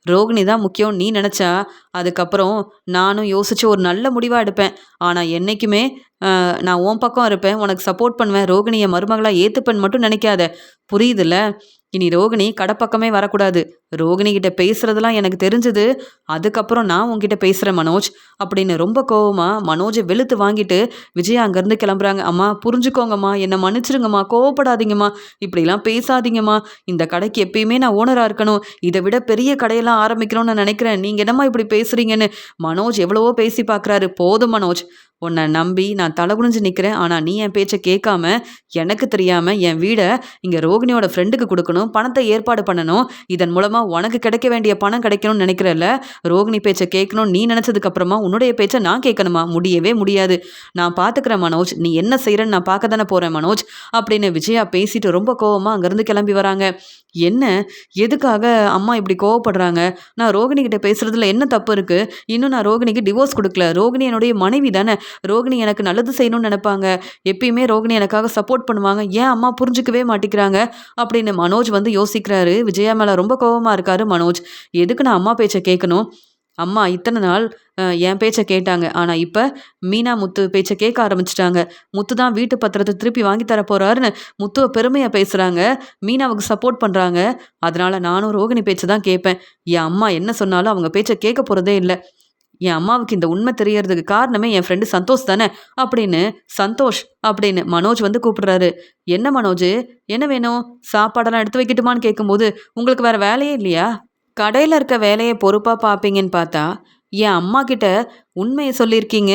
ரோகிணி தான் முக்கியம்னு நீ நெனச்சா, அதுக்கப்புறம் நானும் யோசிச்சு ஒரு நல்ல முடிவா எடுப்பேன். ஆனா என்னைக்குமே நான் உன் பக்கம் இருப்பேன். உனக்கு சப்போர்ட் பண்ணுவேன். ரோகிணிய மருமகளா ஏத்துப்பேன்னு மட்டும் நெனைக்காத. புரியுதுல்ல? இனி ரோகிணி கடப்பக்கமே வரக்கூடாது. ரோகிணி கிட்ட பேசுறதெல்லாம் எனக்கு தெரிஞ்சது. அதுக்கப்புறம் நான் உன்கிட்ட பேசுறேன் மனோஜ். அப்படின்னு ரொம்ப கோவமா மனோஜ வெளுத்து வாங்கிட்டு விஜயா அங்கேருந்து கிளம்புறாங்க. அம்மா புரிஞ்சுக்கோங்கம்மா. என்ன மன்னிச்சிருங்கம்மா. கோவப்படாதீங்கம்மா. இப்படிலாம் பேசாதீங்கம்மா. இந்த கடைக்கு எப்பயுமே நான் ஓனரா இருக்கணும். இத விட பெரிய கடையெல்லாம் ஆரம்பிக்கணும்னு நான் நெனைக்கிறேன். நீங்க என்னம்மா இப்படி பேசுறீங்கன்னு மனோஜ் எவ்வளவோ பேசி பார்க்குறாரு. போதும் மனோஜ். உன்ன நம்பி நான் தல குனிஞ்சு நிக்கிறேன். ஆனா நீ என் பேச்ச கேட்காம, எனக்கு தெரியாம என் வீட இங்க ரோகிணியோட ஃப்ரெண்டுக்கு குடுக்கணும். பணத்த ஏற்பாடு பண்ணணும். இதன் மூலமா உனக்கு கிடைக்க வேண்டிய பணம் கிடைக்கணும்னு நினைக்கிறல்ல. ரோகிணி பேச்ச கேட்கணும்னு நீ நினைச்சதுக்கு அப்புறமா உன்னுடைய பேச்ச நான் கேட்கணுமா? முடியவே முடியாது. நான் பார்த்துக்கிறேன் மனோஜ். நீ என்ன செய்றன்னு நான் பார்க்க தானே போறேன் மனோஜ். அப்படின்னு விஜயா பேசிட்டு ரொம்ப கோவமா அங்கேருந்து கிளம்பி வராங்க. என்ன? எதுக்காக அம்மா இப்படி கோவப்படுறாங்க? நான் ரோகிணி கிட்ட பேசுறதுல என்ன தப்பு இருக்கு? இன்னும் நான் ரோகிணிக்கு டிவோர்ஸ் குடுக்கல. ரோகிணி என்னுடைய மனைவி தானே. ரோகிணி எனக்கு நல்லது செய்யணும்னு நெனைப்பாங்க. எப்பயுமே ரோகிணி எனக்காக சப்போர்ட் பண்ணுவாங்க. ஏன் அம்மா புரிஞ்சுக்கவே மாட்டிக்கிறாங்க? அப்படின்னு மனோஜ் வந்து யோசிக்கிறாரு. விஜயா மேல ரொம்ப கோவமா இருக்காரு மனோஜ். எதுக்கு நான் அம்மா பேச்ச கேட்கணும்? அம்மா இத்தன நாள் என் பேச்ச கேட்டாங்க. ஆனா இப்ப மீனா, முத்து பேச்ச கேட்க ஆரம்பிச்சுட்டாங்க. முத்து தான் வீட்டு பத்திரத்த திருப்பி வாங்கி தர போறாருன்னு முத்துவ பெருமையா பேசுறாங்க. மீனாவுக்கு சப்போர்ட் பண்றாங்க. அதனால நானும் ரோகிணி பேச்ச தான் கேட்பேன். என் அம்மா என்ன சொன்னாலும் அவங்க பேச்ச கேட்க போறதே இல்ல. என் அம்மாவுக்கு இந்த உண்மை தெரியறதுக்கு காரணமே என் ஃப்ரெண்டு சந்தோஷ் தானே அப்படின்னு சந்தோஷ் அப்படின்னு மனோஜ் வந்து கூப்பிடுறாரு. என்ன மனோஜ்? என்ன வேணும்? சாப்பாடெல்லாம் எடுத்து வைக்கட்டுமான்னு கேட்கும்போது, உங்களுக்கு வேற வேலையே இல்லையா? கடையில இருக்க வேலைய பொறுப்பா பார்ப்பீங்கன்னு பார்த்தா, என் அம்மா கிட்ட உண்மைய சொல்லியிருக்கீங்க.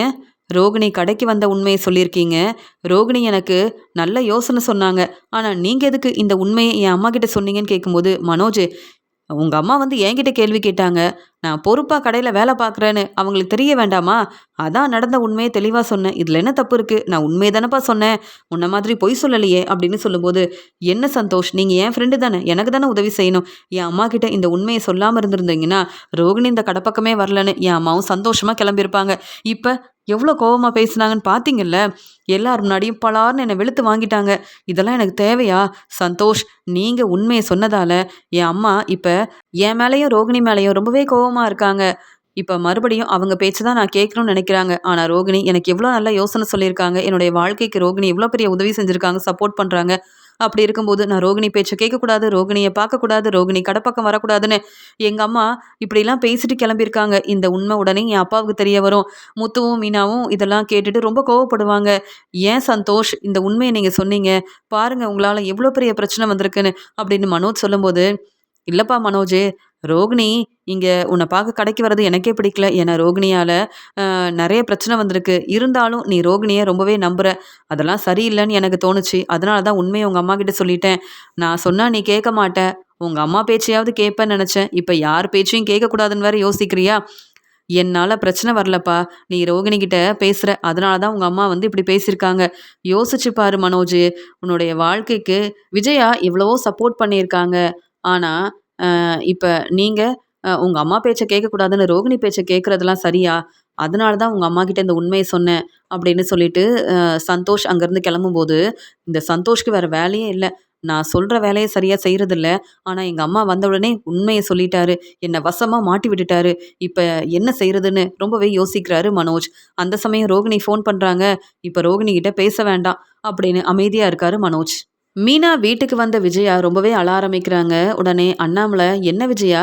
ரோகிணி கடைக்கு வந்த உண்மைய சொல்லியிருக்கீங்க. ரோகிணி எனக்கு நல்ல யோசனை சொன்னாங்க. ஆனா நீங்க எதுக்கு இந்த உண்மைய என் அம்மா கிட்ட சொன்னீங்கன்னு கேட்கும்போது, மனோஜ், உங்க அம்மா வந்து என்கிட்ட கேள்வி கேட்டாங்க. நான் பொறுப்பா கடையில வேலை பார்க்குறேன்னு அவங்களுக்கு தெரிய வேண்டாமா? அதான் நடந்த உண்மைய தெளிவா சொன்னேன். இதுல என்ன தப்பு இருக்கு? நான் உண்மைய தானப்பா சொன்னேன். உன்ன மாதிரி பொய் சொல்லலையே!" அப்படின்னு சொல்லும்போது, "என்ன சந்தோஷ், நீங்க என் ஃப்ரெண்டு தானே. எனக்கு தானே உதவி செய்யணும். என் அம்மாகிட்ட இந்த உண்மைய சொல்லாம இருந்திருந்தீங்கன்னா, ரோகிணி இந்த கடை பக்கமே வரலன்னு என் அம்மாவும் சந்தோஷமா கிளம்பியிருப்பாங்க. இப்ப எவ்ளோ கோவமா பேசுனாங்கன்னு பார்த்தீங்கல்ல? எல்லார் முன்னாடியும் பலார்ன்னு என்ன வெளுத்து வாங்கிட்டாங்க. இதெல்லாம் எனக்கு தேவையா? சந்தோஷ், நீங்க உண்மைய சொன்னதால என் அம்மா இப்ப என் மேலயும், ரோகிணி மேலயும் ரொம்பவே கோவமா இருக்காங்க. இப்ப மறுபடியும் அவங்க பேச்ச தான் நான் கேட்கணும்னு நெனைக்கிறாங்க. ஆனா ரோகிணி எனக்கு எவ்ளோ நல்ல யோசனை சொல்லியிருக்காங்க. என்னுடைய வாழ்க்கைக்கு ரோகிணி எவ்ளோ பெரிய உதவி செஞ்சிருக்காங்க, சப்போர்ட் பண்றாங்க. அப்படி இருக்கும்போது நான் ரோகிணி பேச்ச கேட்கக்கூடாது, ரோகிணிய பார்க்கக்கூடாது, ரோகிணி கடப்பக்கம் வரக்கூடாதுன்னு எங்க அம்மா இப்படிலாம் பேசிட்டு கிளம்பியிருக்காங்க. இந்த உண்மை உடனே என் அப்பாவுக்கு தெரிய வரும். முத்துவும், மீனாவும் இதெல்லாம் கேட்டுட்டு ரொம்ப கோவப்படுவாங்க. "ஏன் சந்தோஷ் இந்த உண்மைய நீங்க சொன்னீங்க? பாருங்க உங்களால எவ்ளோ பெரிய பிரச்சனை வந்திருக்குன்னு" அப்படின்னு மனோஜ் சொல்லும்போது, "இல்லப்பா மனோஜு, ரோகிணி இங்க உன்ன பார்க்க கடைக்கு வர்றது எனக்கே பிடிக்கல. ஏன்னா ரோகிணியால நெறைய பிரச்சனை வந்திருக்கு. இருந்தாலும் நீ ரோகிணிய ரொம்பவே நம்புற. அதெல்லாம் சரியில்லன்னு எனக்கு தோணுச்சு. அதனால தான் உண்மைய உங்க அம்மாகிட்ட சொல்லிட்டேன். நான் சொன்னா நீ கேட்க மாட்ட. உங்க அம்மா பேச்சையாவது கேட்பேன்னு நெனச்சேன். இப்ப யார் பேச்சையும் கேட்கக்கூடாதுன்னு வேற யோசிக்கிறியா? என்னால பிரச்சனை வரலப்பா. நீ ரோகிணி கிட்ட பேசுற. அதனால தான் உங்க அம்மா வந்து இப்படி பேசியிருக்காங்க. யோசிச்சு பாரு மனோஜு. உன்னுடைய வாழ்க்கைக்கு விஜயா எவ்வளவோ சப்போர்ட் பண்ணியிருக்காங்க. ஆனா, இப்ப நீங்க உங்க அம்மா பேச்ச கேட்கக்கூடாதுன்னு ரோகிணி பேச்ச கேட்கறதெல்லாம் சரியா? அதனால தான் உங்க அம்மாகிட்ட இந்த உண்மைய சொன்னேன்." அப்படின்னு சொல்லிட்டு சந்தோஷ் அங்கருந்து கிளம்பும்போது, இந்த சந்தோஷ்க்கு வேற வேலையே இல்ல. நான் சொல்ற வேலைய சரியா செய்றதில்ல. ஆனா எங்க அம்மா வந்த உடனே உண்மைய சொல்லிட்டாரு. என்ன வசமா மாட்டி விட்டுட்டாரு. இப்ப என்ன செய்றதுன்னு ரொம்பவே யோசிக்கிறாரு மனோஜ். அந்த சமயம் ரோகிணி ஃபோன் பண்றாங்க. இப்ப ரோகிணி கிட்ட பேச வேண்டாம் அப்படின்னு அமைதியா இருக்காரு மனோஜ். மீனா வீட்டுக்கு வந்த விஜயா ரொம்பவே அழ ஆரம்பிக்கிறாங்க. உடனே அண்ணாமலை, "என்ன விஜயா,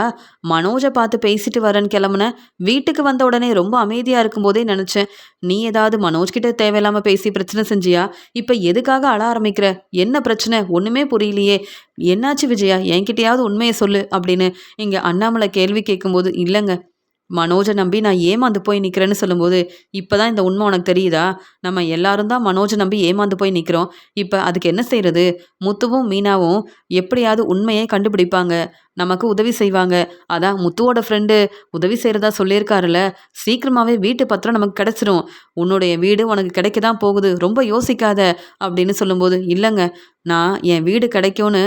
மனோஜ பார்த்து பேசிட்டு வரேன்னு கிளம்புன. வீட்டுக்கு வந்த உடனே ரொம்ப அமைதியா இருக்கும்போதே நெனச்சேன். நீ ஏதாவது மனோஜ் கிட்ட தேவையில்லாம பேசி பிரச்சனை செஞ்சியா? இப்ப எதுக்காக அழ ஆரம்பிக்கிற? என்ன பிரச்சனை? ஒண்ணுமே புரியலையே. என்னாச்சு விஜயா? என்கிட்டயாவது உண்மைய சொல்லு." அப்படின்னு இங்க அண்ணாமலை கேள்வி கேட்கும்போது, "இல்லங்க. மனோஜ நம்பி நான் ஏமாந்து போய் நிக்கிறேன்னு" சொல்லும்போது, "இப்பதான் இந்த உண்மை உனக்கு தெரியுதா? நம்ம எல்லாரும் தான் மனோஜ நம்பி ஏமாந்து போய் நிக்கிறோம். இப்ப அதுக்கு என்ன செய்றது? முத்துவும், மீனாவும் எப்படியாவது உண்மைய கண்டுபிடிப்பாங்க. நமக்கு உதவி செய்வாங்க. அதான் முத்துவோட ஃப்ரெண்டு உதவி செய்றதா சொல்லியிருக்காருல்ல. சீக்கிரமாவே வீட்டு பத்திரம் நமக்கு கிடைச்சிரும். உன்னுடைய வீடு உனக்கு கிடைக்க தான் போகுது. ரொம்ப யோசிக்காத." அப்படின்னு சொல்லும்போது, "இல்லங்க. நான் என் வீடு கிடைக்கும்னு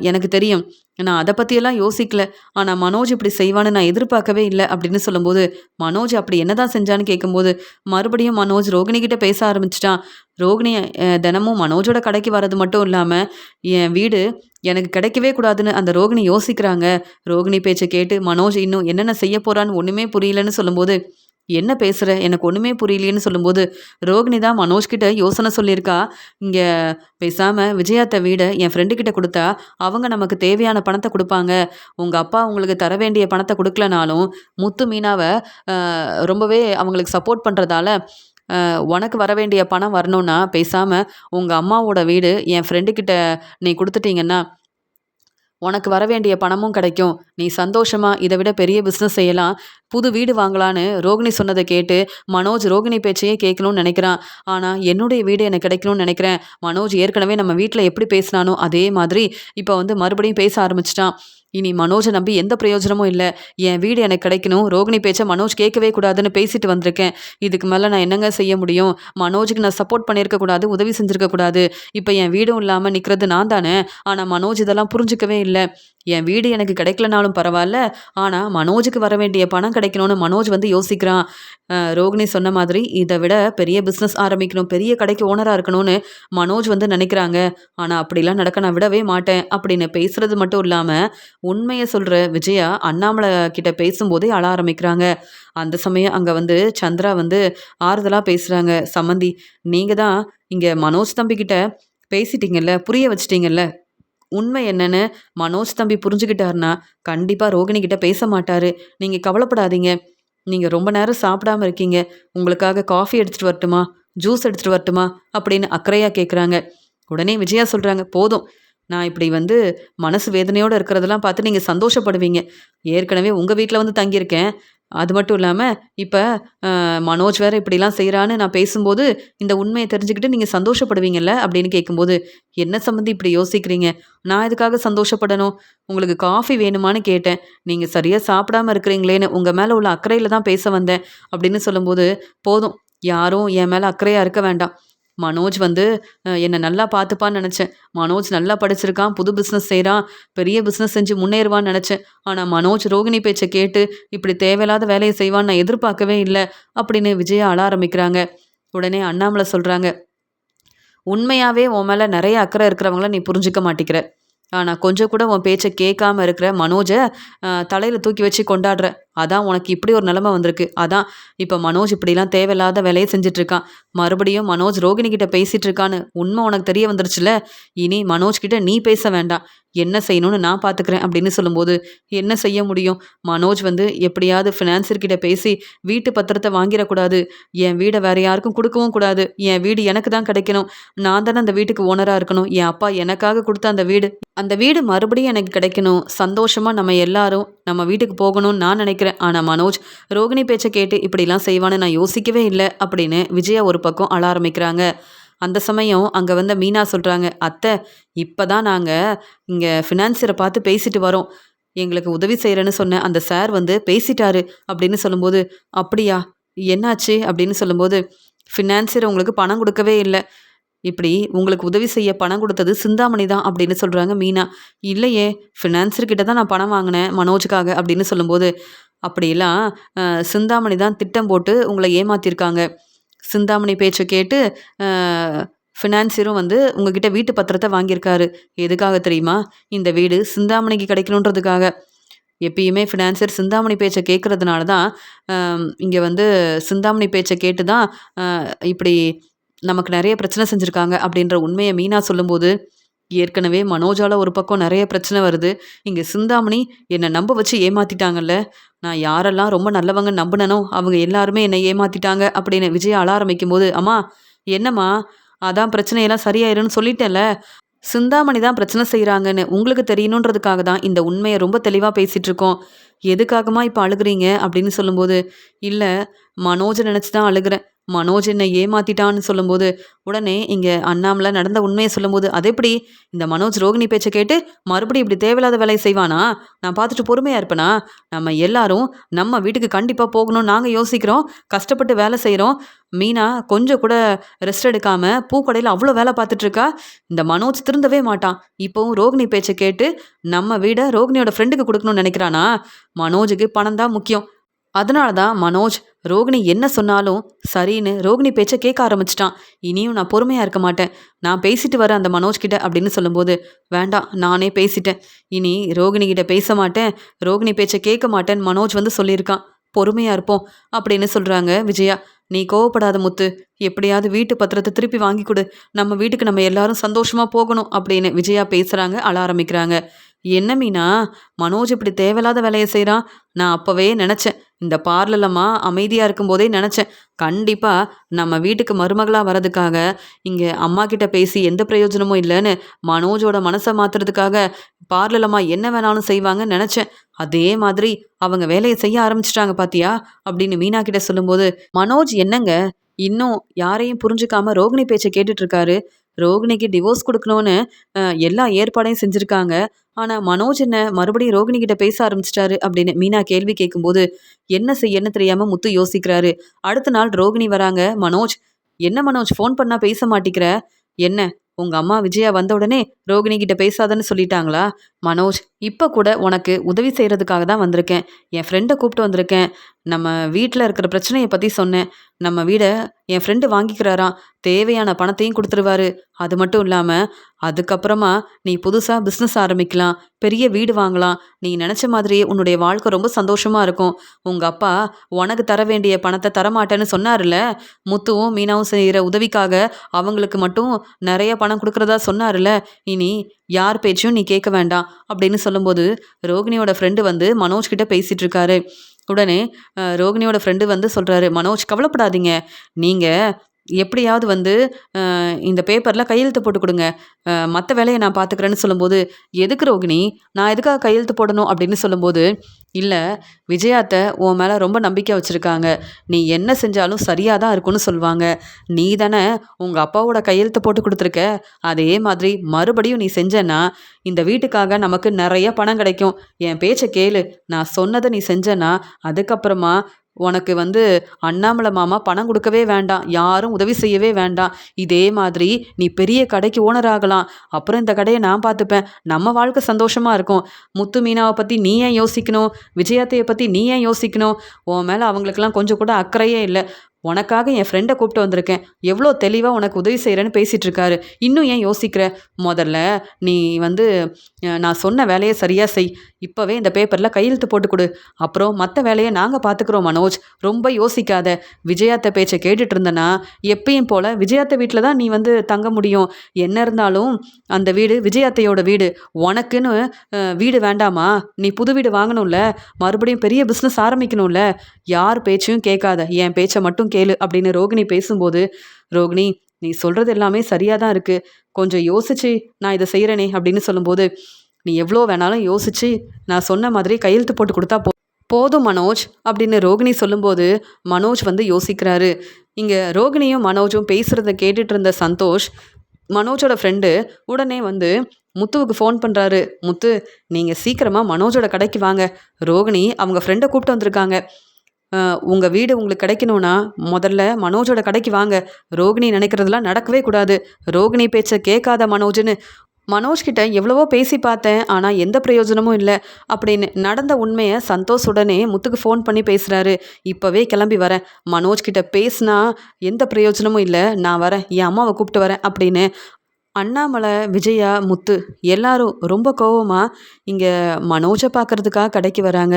எனக்கு தெரியும். நான் அத பத்தியெல்லாம் யோசிக்கல. ஆனா மனோஜ் இப்படி செய்வான்னு நான் எதிர்பார்க்கவே இல்ல." அப்படின்னு சொல்லும்போது, "மனோஜ் அப்படி என்னதான் செஞ்சான்னு?" கேட்கும்போது, மறுபடியும் மனோஜ் ரோகிணி கிட்ட பேச ஆரம்பிச்சுட்டான். ரோகிணி தினமும் மனோஜோட கடைக்கு வர்றது மட்டும் இல்லாம, என் வீடு எனக்கு கிடைக்கவே கூடாதுன்னு அந்த ரோகிணி யோசிக்கிறாங்க. ரோகிணி பேச்ச கேட்டு மனோஜ் இன்னும் என்னென்ன செய்ய போறான்னு ஒண்ணுமே புரியலன்னு சொல்லும்போது, "என்ன பேசுற? எனக்கு ஒண்ணுமே புரியலையேன்னு" சொல்லும்போது, ரோகிணி தான் மனோஜ் கிட்ட யோசனை சொல்லியிருக்கா. "இங்க பேசாம விஜயாத்த வீட என் ஃப்ரெண்டு கிட்ட குடுத்தா, அவங்க நமக்கு தேவையான பணத்த குடுப்பாங்க. உங்க அப்பா உங்களுக்கு தர வேண்டிய பணத்த குடுக்கலனாலும், முத்து, மீனாவ ரொம்பவே அவங்களுக்கு சப்போர்ட் பண்றதால, உனக்கு வர வேண்டிய பணம் வரணும்னா, பேசாம உங்க அம்மாவோட வீடு என் ஃப்ரெண்டு கிட்ட நீ குடுத்துட்டீங்கன்னா, உனக்கு வர வேண்டிய பணமும் கிடைக்கும். நீ சந்தோஷமா இத விட பெரிய பிசினஸ் செய்யலாம். புது வீடு வாங்கலான்னு" ரோகிணி சொன்னத கேட்டு, மனோஜ் ரோகிணி பேச்சையே கேட்கணும்னு நெனைக்கிறான். ஆனா, என்னுடைய வீடு எனக்கு கிடைக்கணும்னு நெனைக்கிறேன். மனோஜ் ஏற்கனவே நம்ம வீட்ல எப்படி பேசினானோ, அதே மாதிரி இப்ப வந்து மறுபடியும் பேச ஆரம்பிச்சுட்டான். இனி மனோஜ நம்பி எந்த பிரயோஜனமும் இல்ல. என் வீடு எனக்கு கிடைக்கணும். ரோகிணி பேச்ச மனோஜ் கேட்கவே கூடாதுன்னு பேசிட்டு வந்திருக்கேன். இதுக்கு மேல நான் என்னங்க செய்ய முடியும்? மனோஜுக்கு நான் சப்போர்ட் பண்ணியிருக்க கூடாது. உதவி செஞ்சிருக்க கூடாது. இப்ப என் வீடும் இல்லாம நிக்கிறது நான் தானே! ஆனா மனோஜ் இதெல்லாம் புரிஞ்சுக்கவே இல்ல. என் வீடு எனக்கு கிடைக்கலனாலும் பரவால்ல. ஆனா மனோஜுக்கு வர வேண்டிய பணம் கிடைக்கணும்னு மனோஜ் வந்து யோசிக்கிறான். ரோகிணி சொன்ன மாதிரி இத விட பெரிய பிசினஸ் ஆரம்பிக்கணும். பெரிய கடைக்கு ஓனரா இருக்கணும்னு மனோஜ் வந்து நெனைக்கிறாங்க. ஆனா அப்படிலாம் நடக்க நான் விடவே மாட்டேன். அப்படின்னு பேசுறது மட்டும் இல்லாம, உண்மைய சொல்ற விஜயா அண்ணாமலை கிட்ட பேசும்போதே அழ ஆரம்பிக்கிறாங்க. அந்த சமயம் அங்க வந்து சந்திரா வந்து ஆறுதலா பேசுறாங்க. "சம்மந்தி, நீங்க தான் இங்க மனோஜ் தம்பி கிட்ட பேசிட்டீங்கல்ல, புரிய வச்சுட்டீங்கல்ல. உண்மை என்னன்னு மனோஜ் தம்பி புரிஞ்சுக்கிட்டாருன்னா, கண்டிப்பா ரோகிணி கிட்ட பேச மாட்டாரு. நீங்க கவலைப்படாதீங்க. நீங்க ரொம்ப நேரம் சாப்பிடாம இருக்கீங்க. உங்களுக்காக காஃபி எடுத்துட்டு வரட்டுமா? ஜூஸ் எடுத்துட்டு வரட்டுமா?" அப்படின்னு அக்கறையா கேட்குறாங்க. உடனே விஜயா சொல்றாங்க, "போதும். நான் இப்படி வந்து மனசு வேதனையோட இருக்கிறதெல்லாம் பார்த்து நீங்க சந்தோஷப்படுவீங்க. ஏற்கனவே உங்க வீட்ல வந்து தங்கியிருக்கேன். அது மட்டும் இல்லாம, இப்ப மனோஜ் வேற இப்படிலாம் செய்றான்னு நான் பேசும்போது, இந்த உண்மைய தெரிஞ்சுக்கிட்டு நீங்க சந்தோஷப்படுவீங்கல்ல? அப்படின்னு கேட்கும்போது, என்ன சம்மந்தி இப்படி யோசிக்கிறீங்க? நான் எதுக்காக சந்தோஷப்படணும்? உங்களுக்கு காஃபி வேணுமான்னு கேட்டேன். நீங்க சரியா சாப்பிடாம இருக்கிறீங்களேன்னு, உங்க மேல உள்ள அக்கறையில தான் பேச வந்தேன். அப்படின்னு சொல்லும்போது, போதும் யாரும் என் மேல அக்கறையா இருக்க வேண்டாம். மனோஜ் வந்து என்ன நல்லா பார்த்துப்பான்னு நெனச்சேன். மனோஜ் நல்லா படிச்சிருக்கான், புது பிசினஸ் செய்றான், பெரிய பிசினஸ் செஞ்சு முன்னேறுவான்னு நெனச்சேன். ஆனா மனோஜ் ரோகிணி பேச்ச கேட்டு, இப்படி தேவையில்லாத வேலைய செய்வான்னு நான் எதிர்பார்க்கவே இல்ல. அப்படின்னு விஜயா அழ ஆரம்பிக்கிறாங்க. உடனே அண்ணாமலை சொல்றாங்க, "உண்மையாவே உன் மேல நெறைய அக்கறை இருக்கிறவங்கள நீ புரிஞ்சுக்க மாட்டிக்கிற. ஆனா கொஞ்சம் கூட உன் பேச்ச கேட்காம இருக்கிற மனோஜ தலையில தூக்கி வச்சு கொண்டாடுற. அதான் உனக்கு இப்படி ஒரு நிலைமை வந்திருக்கு. அதான் இப்ப மனோஜ் இப்படிலாம் தேவையில்லாத வேலைய செஞ்சுட்டு இருக்கான். மறுபடியும் மனோஜ் ரோகிணி கிட்ட பேசிட்டு இருக்கான்னு உண்மை உனக்கு தெரிய வந்துருச்சுல. இனி மனோஜ் கிட்ட நீ பேச வேண்டாம். என்ன செய்யணும்னு நான் பார்த்துக்கிறேன்." அப்படின்னு சொல்லும்போது, என்ன செய்ய முடியும்? மனோஜ் வந்து எப்படியாவது ஃபினான்சியர் கிட்ட பேசி வீட்டு பத்திரத்த வாங்கிரக்கூடாது. என் வீட வேற யாருக்கும் குடுக்கவும் கூடாது. என் வீடு எனக்கு தான் கிடைக்கணும். நான் தானே அந்த வீட்டுக்கு ஓனரா இருக்கணும். என் அப்பா எனக்காக குடுத்த அந்த வீடு மறுபடியும் எனக்கு கிடைக்கணும். சந்தோஷமா நம்ம எல்லாரும் நம்ம வீட்டுக்கு போகணும்னு நான் நினைக்கிறேன். ஆனா மனோஜ் ரோகிணி பேச்ச கேட்டு இப்படிலாம் செய்வான்னு நான் யோசிக்கவே இல்ல. அப்படின்னு விஜயா ஒரு பக்கம் அழ ஆரம்பிக்கிறாங்க. அந்த சமயம் அங்க வந்த மீனா சொல்றாங்க, "அத்தை, இப்பதான் நாங்க இங்க ஃபினான்சியர பார்த்து பேசிட்டு வரோம். எங்களுக்கு உதவி செய்றேன்னு சொன்ன அந்த சார் வந்து பேசிட்டாரு." அப்படின்னு சொல்லும்போது, "அப்படியா? என்னாச்சு?" அப்படின்னு சொல்லும்போது, "ஃபினான்சியர் உங்களுக்கு பணம் குடுக்கவே இல்ல. இப்படி உங்களுக்கு உதவி செய்ய பணம் குடுத்தது சிந்தாமணி தான்." அப்படின்னு சொல்றாங்க மீனா. "இல்லையே, ஃபினான்சர் கிட்ட தான் நான் பணம் வாங்கினேன் மனோஜுக்காக." அப்படின்னு சொல்லும்போது, "அப்படியெல்லாம் அ சிந்தாமணி தான் திட்டம் போட்டு உங்கள ஏமாத்தியிருக்காங்க. சிந்தாமணி பேச்ச கேட்டு அ ஃபினான்சியரும் வந்து உங்ககிட்ட வீட்டு பத்திரத்த வாங்கியிருக்காரு. எதுக்காக தெரியுமா? இந்த வீடு சிந்தாமணிக்கு கிடைக்கணுன்றதுக்காக. எப்பயுமே ஃபினான்சியர் சிந்தாமணி பேச்ச கேட்கறதுனால தான், இங்க வந்து சிந்தாமணி பேச்ச கேட்டு தான் அ இப்படி நமக்கு நெறைய பிரச்சனை செஞ்சிருக்காங்க." அப்படின்ற உண்மைய மீனா சொல்லும்போது, ஏற்கனவே மனோஜால ஒரு பக்கம் நெறைய பிரச்சனை வருது. இங்க சிந்தாமணி என்ன நம்ப வச்சு ஏமாத்திட்டாங்கல்ல. நான் யாரெல்லாம் ரொம்ப நல்லவங்கன்னு நம்புனனோ, அவங்க எல்லாருமே என்னை ஏமாத்திட்டாங்க அப்படின்னு விஜயா அழ ஆரம்பிக்கும்போது, "அம்மா, என்னம்மா? அதான் பிரச்சனையெல்லாம் சரியாயிரும்னு சொல்லிட்டேன்ல. சிந்தாமணி தான் பிரச்சனை செய்றாங்கன்னு உங்களுக்கு தெரியணுன்றதுக்காக தான் இந்த உண்மைய ரொம்ப தெளிவா பேசிட்டு இருக்கோம். எதுக்காகம்மா இப்ப அழுகுறீங்க?" அப்படின்னு சொல்லும்போது, "இல்ல, மனோஜ நெனச்சு தான் அழுகுறேன். மனோஜ் என்னை ஏமாத்திட்டான்னு." சொல்லும்போது, உடனே இங்க அண்ணாமலை நடந்த உண்மைய சொல்லும்போது, "அதெப்படி? இந்த மனோஜ் ரோகிணி பேச்ச கேட்டு மறுபடியும் இப்படி தேவையில்லாத வேலைய செய்வானா? நான் பார்த்துட்டு பொறுமையா இருப்பேனா? நம்ம எல்லாரும் நம்ம வீட்டுக்கு கண்டிப்பா போகணும்னு நாங்க யோசிக்கிறோம். கஷ்டப்பட்டு வேலை செய்றோம். மீனா கொஞ்சம் கூட ரெஸ்ட் எடுக்காம பூக்கடையில அவ்ளோ வேலை பார்த்துட்டு இருக்கா. இந்த மனோஜ் திருந்தவே மாட்டான். இப்பவும் ரோகிணி பேச்ச கேட்டு நம்ம வீட ரோகிணியோட ஃப்ரெண்டுக்கு குடுக்கணும்னு நெனைக்கிறானா? மனோஜுக்கு பணம் தான் முக்கியம். அதனால தான் மனோஜ் ரோகிணி என்ன சொன்னாலும் சரின்னு ரோகிணி பேச்ச கேட்க ஆரம்பிச்சிட்டான். இனியும் நான் பொறுமையா இருக்க மாட்டேன். நான் பேசிட்டு வரேன் அந்த மனோஜ் கிட்ட." அப்படின்னு சொல்லும்போது, "வேண்டாம், நானே பேசிட்டேன். இனி ரோகிணி கிட்ட பேச மாட்டேன். ரோகிணி பேச்ச கேட்க மாட்டேன்னு மனோஜ் வந்து சொல்லியிருக்கான். பொறுமையா இருப்போம்." அப்படின்னு சொல்றாங்க விஜயா. "நீ கோவப்படாத முத்து. எப்படியாவது வீட்டு பத்திரத்த திருப்பி வாங்கி குடு. நம்ம வீட்டுக்கு நம்ம எல்லாரும் சந்தோஷமா போகணும்." அப்படின்னு விஜயா பேசுறாங்க, அழ ஆரம்பிக்கிறாங்க. "என்ன மீனா, மனோஜ் இப்படி தேவையில்லாத வேலைய செய்றான்? நான் அப்பவே நெனச்சேன். இந்த பார்லர்லம்மா அமைதியா இருக்கும்போதே நெனச்சேன். கண்டிப்பா நம்ம வீட்டுக்கு மருமகளா வரதுக்காக, இங்க அம்மா கிட்ட பேசி எந்த பிரயோஜனமும் இல்லன்னு, மனோஜோட மனச மாத்துறதுக்காக பார்லர்லம்மா என்ன வேணாலும் செய்வாங்கன்னு நெனச்சேன். அதே மாதிரி அவங்க வேலைய செய்ய ஆரம்பிச்சுட்டாங்க பாத்தியா?" அப்படின்னு மீனா கிட்ட சொல்லும்போது, "மனோஜ் என்னங்க, இன்னும் யாரையும் புரிஞ்சுக்காம ரோகிணி பேச்ச கேட்டுட்டு இருக்காரு. ரோகிணிக்கு டிவோர்ஸ் குடுக்கணும்னு எல்லா ஏற்பாடையும் செஞ்சிருக்காங்க. ஆனா மனோஜ் என்ன மறுபடியும் ரோகிணி கிட்ட பேச ஆரம்பிச்சுட்டாரு." அப்படின்னு மீனா கேள்வி கேட்கும்போது, என்ன செய்யன்னு தெரியாம முத்து யோசிக்கிறாரு. அடுத்த நாள் ரோகிணி வராங்க. "மனோஜ், என்ன மனோஜ் ஃபோன் பண்ணா பேச மாட்டிக்கிற? என்ன, உங்க அம்மா விஜயா வந்த உடனே ரோகிணி கிட்ட பேசாதன்னு சொல்லிட்டாங்களா? மனோஜ், இப்ப கூட உனக்கு உதவி செய்றதுக்காக தான் வந்திருக்கேன். என் ஃப்ரெண்ட கூப்பிட்டு வந்திருக்கேன். நம்ம வீட்ல இருக்கிற பிரச்சனைய பத்தி சொன்னேன். நம்ம வீட என் ஃப்ரெண்டு வாங்கிக்கிறாராம். தேவையான பணத்தையும் குடுத்துருவாரு. அது மட்டும் இல்லாம, அதுக்கப்புறமா நீ புதுசா பிசினஸ் ஆரம்பிக்கலாம். பெரிய வீடு வாங்கலாம். நீ நெனச்ச மாதிரியே உன்னுடைய வாழ்க்கை ரொம்ப சந்தோஷமா இருக்கும். உங்க அப்பா உனக்கு தர வேண்டிய பணத்த தரமாட்டேன்னு சொன்னாருல்ல. முத்துவும், மீனாவும் செய்ற உதவிக்காக அவங்களுக்கு மட்டும் நெறைய பணம் குடுக்குறதா சொன்னாருல்ல. இனி யார் பேச்சையும் நீ கேட்க வேண்டாம்." அப்படின்னு சொல்லும்போது, ரோகிணியோட ஃப்ரெண்டு வந்து மனோஜ் கிட்ட பேசிட்டு இருக்காரு. உடனே ரோகிணியோட ஃப்ரெண்டு வந்து சொல்றாரு, "மனோஜ், கவலைப்படாதீங்க. நீங்க எப்படியாவது வந்து இந்த பேப்பர்ல கையெழுத்து போட்டு குடுங்க. மத்த வேலைய நான் பார்த்துக்கிறேன்னு சொல்லும்போது, "எதுக்கு ரோகிணி? நான் எதுக்காக கையெழுத்து போடணும்?" அப்படின்னு சொல்லும்போது, "இல்ல விஜயா அத்த உன் மேல ரொம்ப நம்பிக்கை வச்சிருக்காங்க. நீ என்ன செஞ்சாலும் சரியா தான் இருக்கும்னு சொல்வாங்க. நீ தானே உங்க அப்பாவோட கையெழுத்த போட்டு குடுத்துருக்க. அதே மாதிரி மறுபடியும் நீ செஞ்சேன்னா, இந்த வீட்டுக்காக நமக்கு நெறைய பணம் கிடைக்கும். என் பேச்ச கேளு. நான் சொன்னத நீ செஞ்சேன்னா, அதுக்கப்புறமா உனக்கு வந்து அண்ணாமலை மாமா பணம் குடுக்கவே வேண்டாம். யாரும் உதவி செய்யவே வேண்டாம். இதே மாதிரி நீ பெரிய கடைக்கு ஓனர் ஆகலாம். அப்புறம் இந்த கடைய நான் பார்த்துப்பேன். நம்ம வாழ்க்கை சந்தோஷமா இருக்கும். முத்து, மீனாவ பத்தி நீ ஏன் யோசிக்கணும்? விஜயாத்தைய பத்தி நீ ஏன் யோசிக்கணும்? உன் மேல அவங்களுக்கெல்லாம் கொஞ்சம் கூட அக்கறையே இல்ல. உனக்காக என் ஃப்ரெண்ட கூப்பிட்டு வந்திருக்கேன். எவ்ளோ தெளிவா உனக்கு உதவி செய்றேன்னு பேசிட்டு இருக்காரு. இன்னும் ஏன் யோசிக்கிற? மொதல்ல நீ வந்து நான் சொன்ன வேலைய சரியா செய். இப்பவே இந்த பேப்பர்ல கையெழுத்து போட்டு குடு. அப்புறம் மத்த வேலைய நாங்க பார்த்துக்கிறோம் மனோஜ். ரொம்ப யோசிக்காத. விஜயாத்த பேச்ச கேட்டுட்டு இருந்தனா, எப்பயும் போல விஜயாத்த வீட்ல தான் நீ வந்து தங்க முடியும். என்ன இருந்தாலும் அந்த வீடு விஜயாத்தையோட வீடு. உனக்குன்னு வீடு வேண்டாமா? நீ புது வீடு வாங்கணும்ல. மறுபடியும் பெரிய பிசினஸ் ஆரம்பிக்கணும்ல. யார் பேச்சையும் கேட்காத. என் பேச்ச மட்டும் கேளு அப்படின்னு ரோகிணி பேசும்போது, ரோகிணி நீ சொல்றது எல்லாமே சரியா தான் இருக்கு. கொஞ்சம் யோசிச்சு நான் இத செய்றேனே அப்படின்னு சொல்லும்போது, நீ எவ்வளோ வேணாலும் யோசிச்சு நான் சொன்ன மாதிரி கையெழுத்து போட்டு குடுத்தா போதும் மனோஜ் அப்படின்னு ரோகிணி சொல்லும்போது, மனோஜ் வந்து யோசிக்கிறாரு. இங்க ரோகிணியும் மனோஜும் பேசுறத கேட்டுட்டு இருந்த சந்தோஷ், மனோஜோட ஃப்ரெண்டு உடனே வந்து முத்துவுக்கு ஃபோன் பண்றாரு. "முத்து, நீங்க சீக்கிரமா மனோஜோட கடைக்கு வாங்க. ரோகிணி அவங்க ஃப்ரெண்ட கூப்பிட்டு வந்திருக்காங்க. உங்க வீடு உங்களுக்கு கிடைக்கணும்னா, முதல்ல மனோஜோட கடைக்கு வாங்க. ரோகிணி நினைக்கிறதெல்லாம் நடக்கவே கூடாது. ரோகிணி பேச்ச கேட்காத மனோஜ்ன்னு." மனோஜ் கிட்ட எவ்வளவோ பேசி பார்த்தேன். ஆனா எந்த பிரயோஜனமும் இல்ல அப்படின்னு நடந்த உண்மைய சந்தோஷ் உடனே முத்துக்கு ஃபோன் பண்ணி பேசுறாரு. "இப்பவே கிளம்பி வரேன். மனோஜ் கிட்ட பேசினா எந்த பிரயோஜனமும் இல்ல. நான் வரேன். என் அம்மாவ கூப்பிட்டு வரேன்." அப்படின்னு அண்ணாமலை, விஜயா, முத்து எல்லாரும் ரொம்ப கோவமா இங்க மனோஜ பார்க்கறதுக்காக கடைக்கு வராங்க.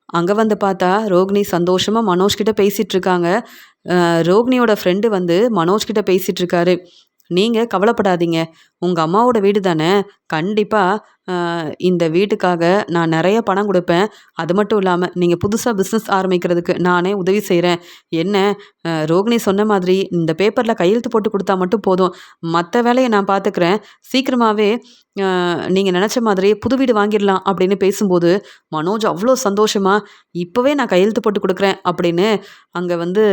அங்க வந்து பார்த்தா, ரோகிணி சந்தோஷமா மனோஜ் கிட்ட பேசிட்டு இருக்காங்க. ரோகிணியோட ஃப்ரெண்டு வந்து மனோஜ் கிட்ட பேசிட்டு இருக்காரு. "நீங்க கவலைப்படாதீங்க. உங்க அம்மாவோட வீடு தானே. கண்டிப்பா அ இந்த வீட்டுக்காக நான் நெறைய பணம் குடுப்பேன். அது மட்டும் இல்லாம, நீங்க புதுசா பிசினஸ் ஆரம்பிக்கிறதுக்கு நானே உதவி செய்றேன். என்ன ரோகிணி சொன்ன மாதிரி இந்த பேப்பர்ல கையெழுத்து போட்டு குடுத்தா மட்டும் போதும். மத்த வேலைய நான் பார்த்துக்கிறேன். சீக்கிரமாவே நீங்க நெனச்ச மாதிரி புது வீடு வாங்கிர்லாம்." அப்படின்னு பேசும்போது, மனோஜ் அவ்ளோ சந்தோஷமா, "இப்பவே நான் கையெழுத்து போட்டு குடுக்குறேன்." அப்படின்னு அங்க வந்து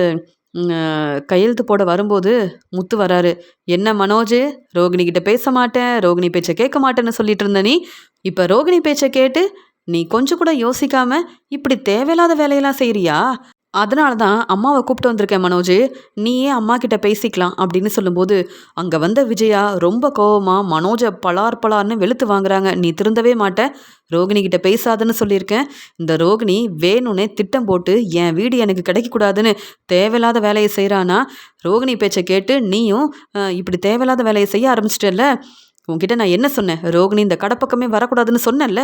கையெழுத்து போட வரும்போது முத்து வராரு. "என்ன மனோஜு, ரோகிணி கிட்ட பேச மாட்டேன், ரோகிணி பேச்ச கேட்க மாட்டேன்னு சொல்லிட்டு இருந்த நீ, இப்ப ரோகிணி பேச்ச கேட்டு நீ கொஞ்சம் கூட யோசிக்காம இப்படி தேவையில்லாத வேலையெல்லாம் செய்றியா? அதனால தான் அம்மாவ கூப்பிட்டு வந்திருக்கேன் மனோஜு. நீயே அம்மா கிட்ட பேசிக்கலாம்." அப்படின்னு சொல்லும்போது, அங்க வந்த விஜயா ரொம்ப கோவமா மனோஜ பளார் பளார்ன்னு வெளுத்து வாங்குறாங்க. "நீ திருந்தவே மாட்ட. ரோகிணி கிட்ட பேசாதன்னு சொல்லியிருக்கேன். இந்த ரோகிணி வேணும்னே திட்டம் போட்டு என் வீடு எனக்கு கிடைக்கக்கூடாதுன்னு தேவையில்லாத வேலைய செய்றானா? ரோகிணி பேச்ச கேட்டு நீயும் இப்படி தேவையில்லாத வேலைய செய்ய ஆரம்பிச்சிட்டல்ல. உன்கிட்ட நான் என்ன சொன்னேன்? ரோகிணி இந்த கடை பக்கமே வரக்கூடாதுன்னு சொன்னேன்ல.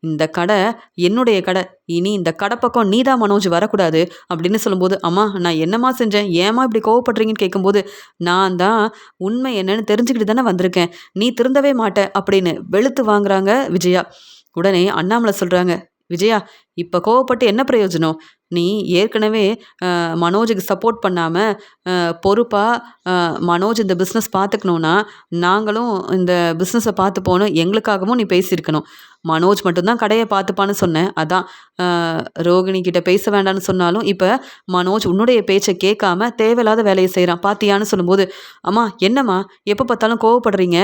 இந்த கடை என்னுடைய கடை. இனி இந்த கடை பக்கம் நீ தான் மனோஜ் வரக்கூடாது." அப்படின்னு சொல்லும்போது, "அம்மா நான் என்னம்மா செஞ்சேன்? ஏம்மா இப்படி கோவப்படுறீங்கன்னு?" கேட்கும்போது, "நான் தான் உண்மை என்னன்னு தெரிஞ்சுக்கிட்டு தானே வந்திருக்கேன். நீ திருந்தவே மாட்ட." அப்படின்னு வெளுத்து வாங்குறாங்க விஜயா. உடனே அண்ணாமலை சொல்றாங்க, "விஜயா, இப்ப கோவப்பட்டு என்ன பிரயோஜனம்? நீ ஏற்கனவே மனோஜுக்கு சப்போர்ட் பண்ணாம, பொறுப்பா மனோஜ் இந்த பிசினஸ் பார்த்துக்கணும்னா, நாங்களும் இந்த பிசினஸ பார்த்துப்போன்னு எங்களுக்காகவும் நீ பேசியிருக்கணும். மனோஜ் மட்டும் தான் கடைய பார்த்துப்பான்னு சொன்னேன். அதான் அ ரோகிணி கிட்ட பேச வேண்டான்னு சொன்னாலும், இப்ப மனோஜ் உன்னுடைய பேச்ச கேட்காம தேவையில்லாத வேலைய செய்றான். பார்த்தியான்னு?" சொல்லும்போது, "அம்மா என்னம்மா எப்ப பார்த்தாலும் கோவப்படுறீங்க?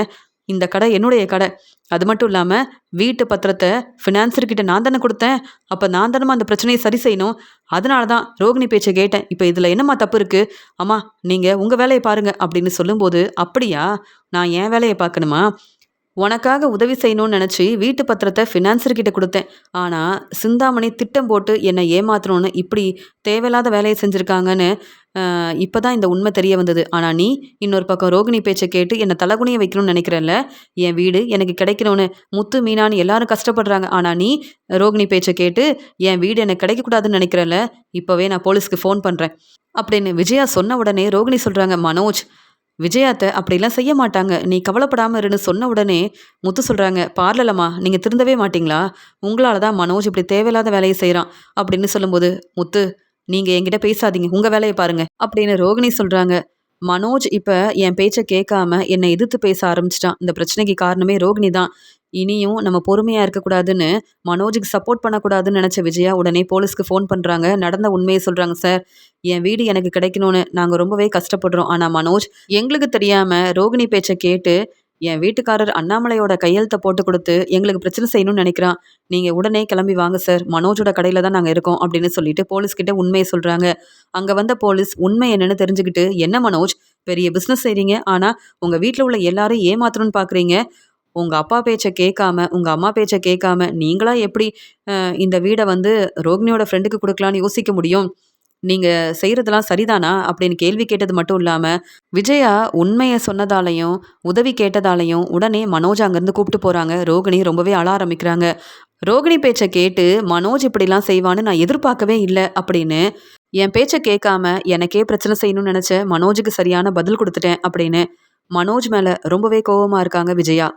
இந்த கடை என்னுடைய கடை. அது மட்டும் இல்லாம வீட்டு பத்திரத்த ஃபினான்சர் கிட்ட நான் தானே குடுத்தேன். அப்ப நான் தானம்மா அந்த பிரச்சனைய சரி செய்யணும். அதனால தான் ரோகிணி பேச்ச கேட்டேன். இப்ப இதுல என்னம்மா தப்பு இருக்கு? அம்மா நீங்க உங்க வேலைய பாருங்க." அப்படின்னு சொல்லும்போது, "அப்படியா? நான் என் வேலைய பார்க்கணுமா? உனக்காக உதவி செய்யணும்னு நெனச்சு வீட்டு பத்திரத்த ஃபினான்சர் கிட்ட குடுத்தேன். ஆனா, சிந்தாமணி திட்டம் போட்டு என்ன ஏமாத்தணும்னு இப்படி தேவையில்லாத வேலைய செஞ்சிருக்காங்கன்னு இப்ப தான் இந்த உண்மை தெரிய வந்தது. ஆனா நீ இன்னொரு பக்கம் ரோகிணி பேச்ச கேட்டு என்ன தலகுனிய வைக்கணும்னு நெனைக்கிறல்ல. என் வீடு எனக்கு கிடைக்கணும்னு முத்து, மீனான்னு எல்லாரும் கஷ்டப்படுறாங்க. ஆனா நீ ரோகிணி பேச்ச கேட்டு என் வீடு எனக்கு கிடைக்கக்கூடாதுன்னு நெனைக்கிறல்ல. இப்பவே நான் போலீஸ்க்கு ஃபோன் பண்றேன்." அப்படின்னு விஜயா சொன்ன உடனே ரோகிணி சொல்றாங்க, "மனோஜ், விஜயா அத்த அப்படிலாம் செய்ய மாட்டாங்க. நீ கவலைப்படாம இருன்னு." சொன்ன உடனே முத்து சொல்றாங்க, "பார்லலம்மா, நீங்க திருந்தவே மாட்டீங்களா? உங்களால தான் மனோஜ் இப்படி தேவையில்லாத வேலைய செய்றான்." அப்படின்னு சொல்லும்போது, "முத்து, நீங்க என்கிட்ட பேசாதீங்க. உங்க வேலைய பாருங்க." அப்படின்னு ரோகிணி சொல்றாங்க. மனோஜ் இப்ப என் பேச்ச கேட்காம என்னை எதிர்த்து பேச ஆரம்பிச்சுட்டான். இந்த பிரச்சனைக்கு காரணமே ரோகிணி தான். இனியும் நம்ம பொறுமையா இருக்கக்கூடாதுன்னு, மனோஜுக்கு சப்போர்ட் பண்ணக்கூடாதுன்னு நெனச்ச விஜயா உடனே போலீஸ்க்கு ஃபோன் பண்றாங்க. நடந்த உண்மைய சொல்றாங்க. சார், என் வீடு எனக்கு கிடைக்கணும்னு நாங்க ரொம்பவே கஷ்டப்படுறோம். ஆனா மனோஜ் எங்களுக்கு தெரியாம ரோகிணி பேச்ச கேட்டு, என் வீட்டுக்காரர் அண்ணாமலையோட கையெழுத்த போட்டு குடுத்து, எங்களுக்கு பிரச்சனை செய்யணும்னு நெனைக்கிறான். நீங்க உடனே கிளம்பி வாங்க சார். மனோஜோட கடையில தான் நாங்க இருக்கோம் அப்படின்னு சொல்லிட்டு போலீஸ் கிட்ட உண்மைய சொல்றாங்க. அங்க வந்த போலீஸ் உண்மை என்னன்னு தெரிஞ்சுக்கிட்டு, "என்ன மனோஜ், பெரிய பிசினஸ் செய்றீங்க. ஆனா உங்க வீட்ல உள்ள எல்லாரையும் ஏமாத்தணும்னு பார்க்குறீங்க. உங்க அப்பா பேச்ச கேட்காம, உங்க அம்மா பேச்ச கேட்காம, நீங்களா எப்படி இந்த வீட வந்து ரோகிணியோட ஃப்ரெண்டுக்கு குடுக்கலான்னு யோசிக்க முடியும்? நீங்க செய்றதெல்லாம் சரிதானா?" அப்படின்னு கேள்வி கேட்டது மட்டும் இல்லாம, விஜயா உண்மைய சொன்னதாலயும், உதவி கேட்டதாலயும் உடனே மனோஜ அங்கருந்து கூப்ட்டு போறாங்க. ரோகிணி ரொம்பவே அழ ஆரம்பிக்கிறாங்க. ரோகிணி பேச்ச கேட்டு மனோஜ் இப்படிலாம் செய்வான்னு நான் எதிர்பார்க்கவே இல்ல அப்படின்னு, என் பேச்ச கேட்காம எனக்கே பிரச்சனை செய்யணும்னு நெனச்ச மனோஜுக்கு சரியான பதில் குடுத்துட்டேன் அப்படின்னு, மனோஜ் மேல ரொம்பவே கோவமா இருக்காங்க விஜயா.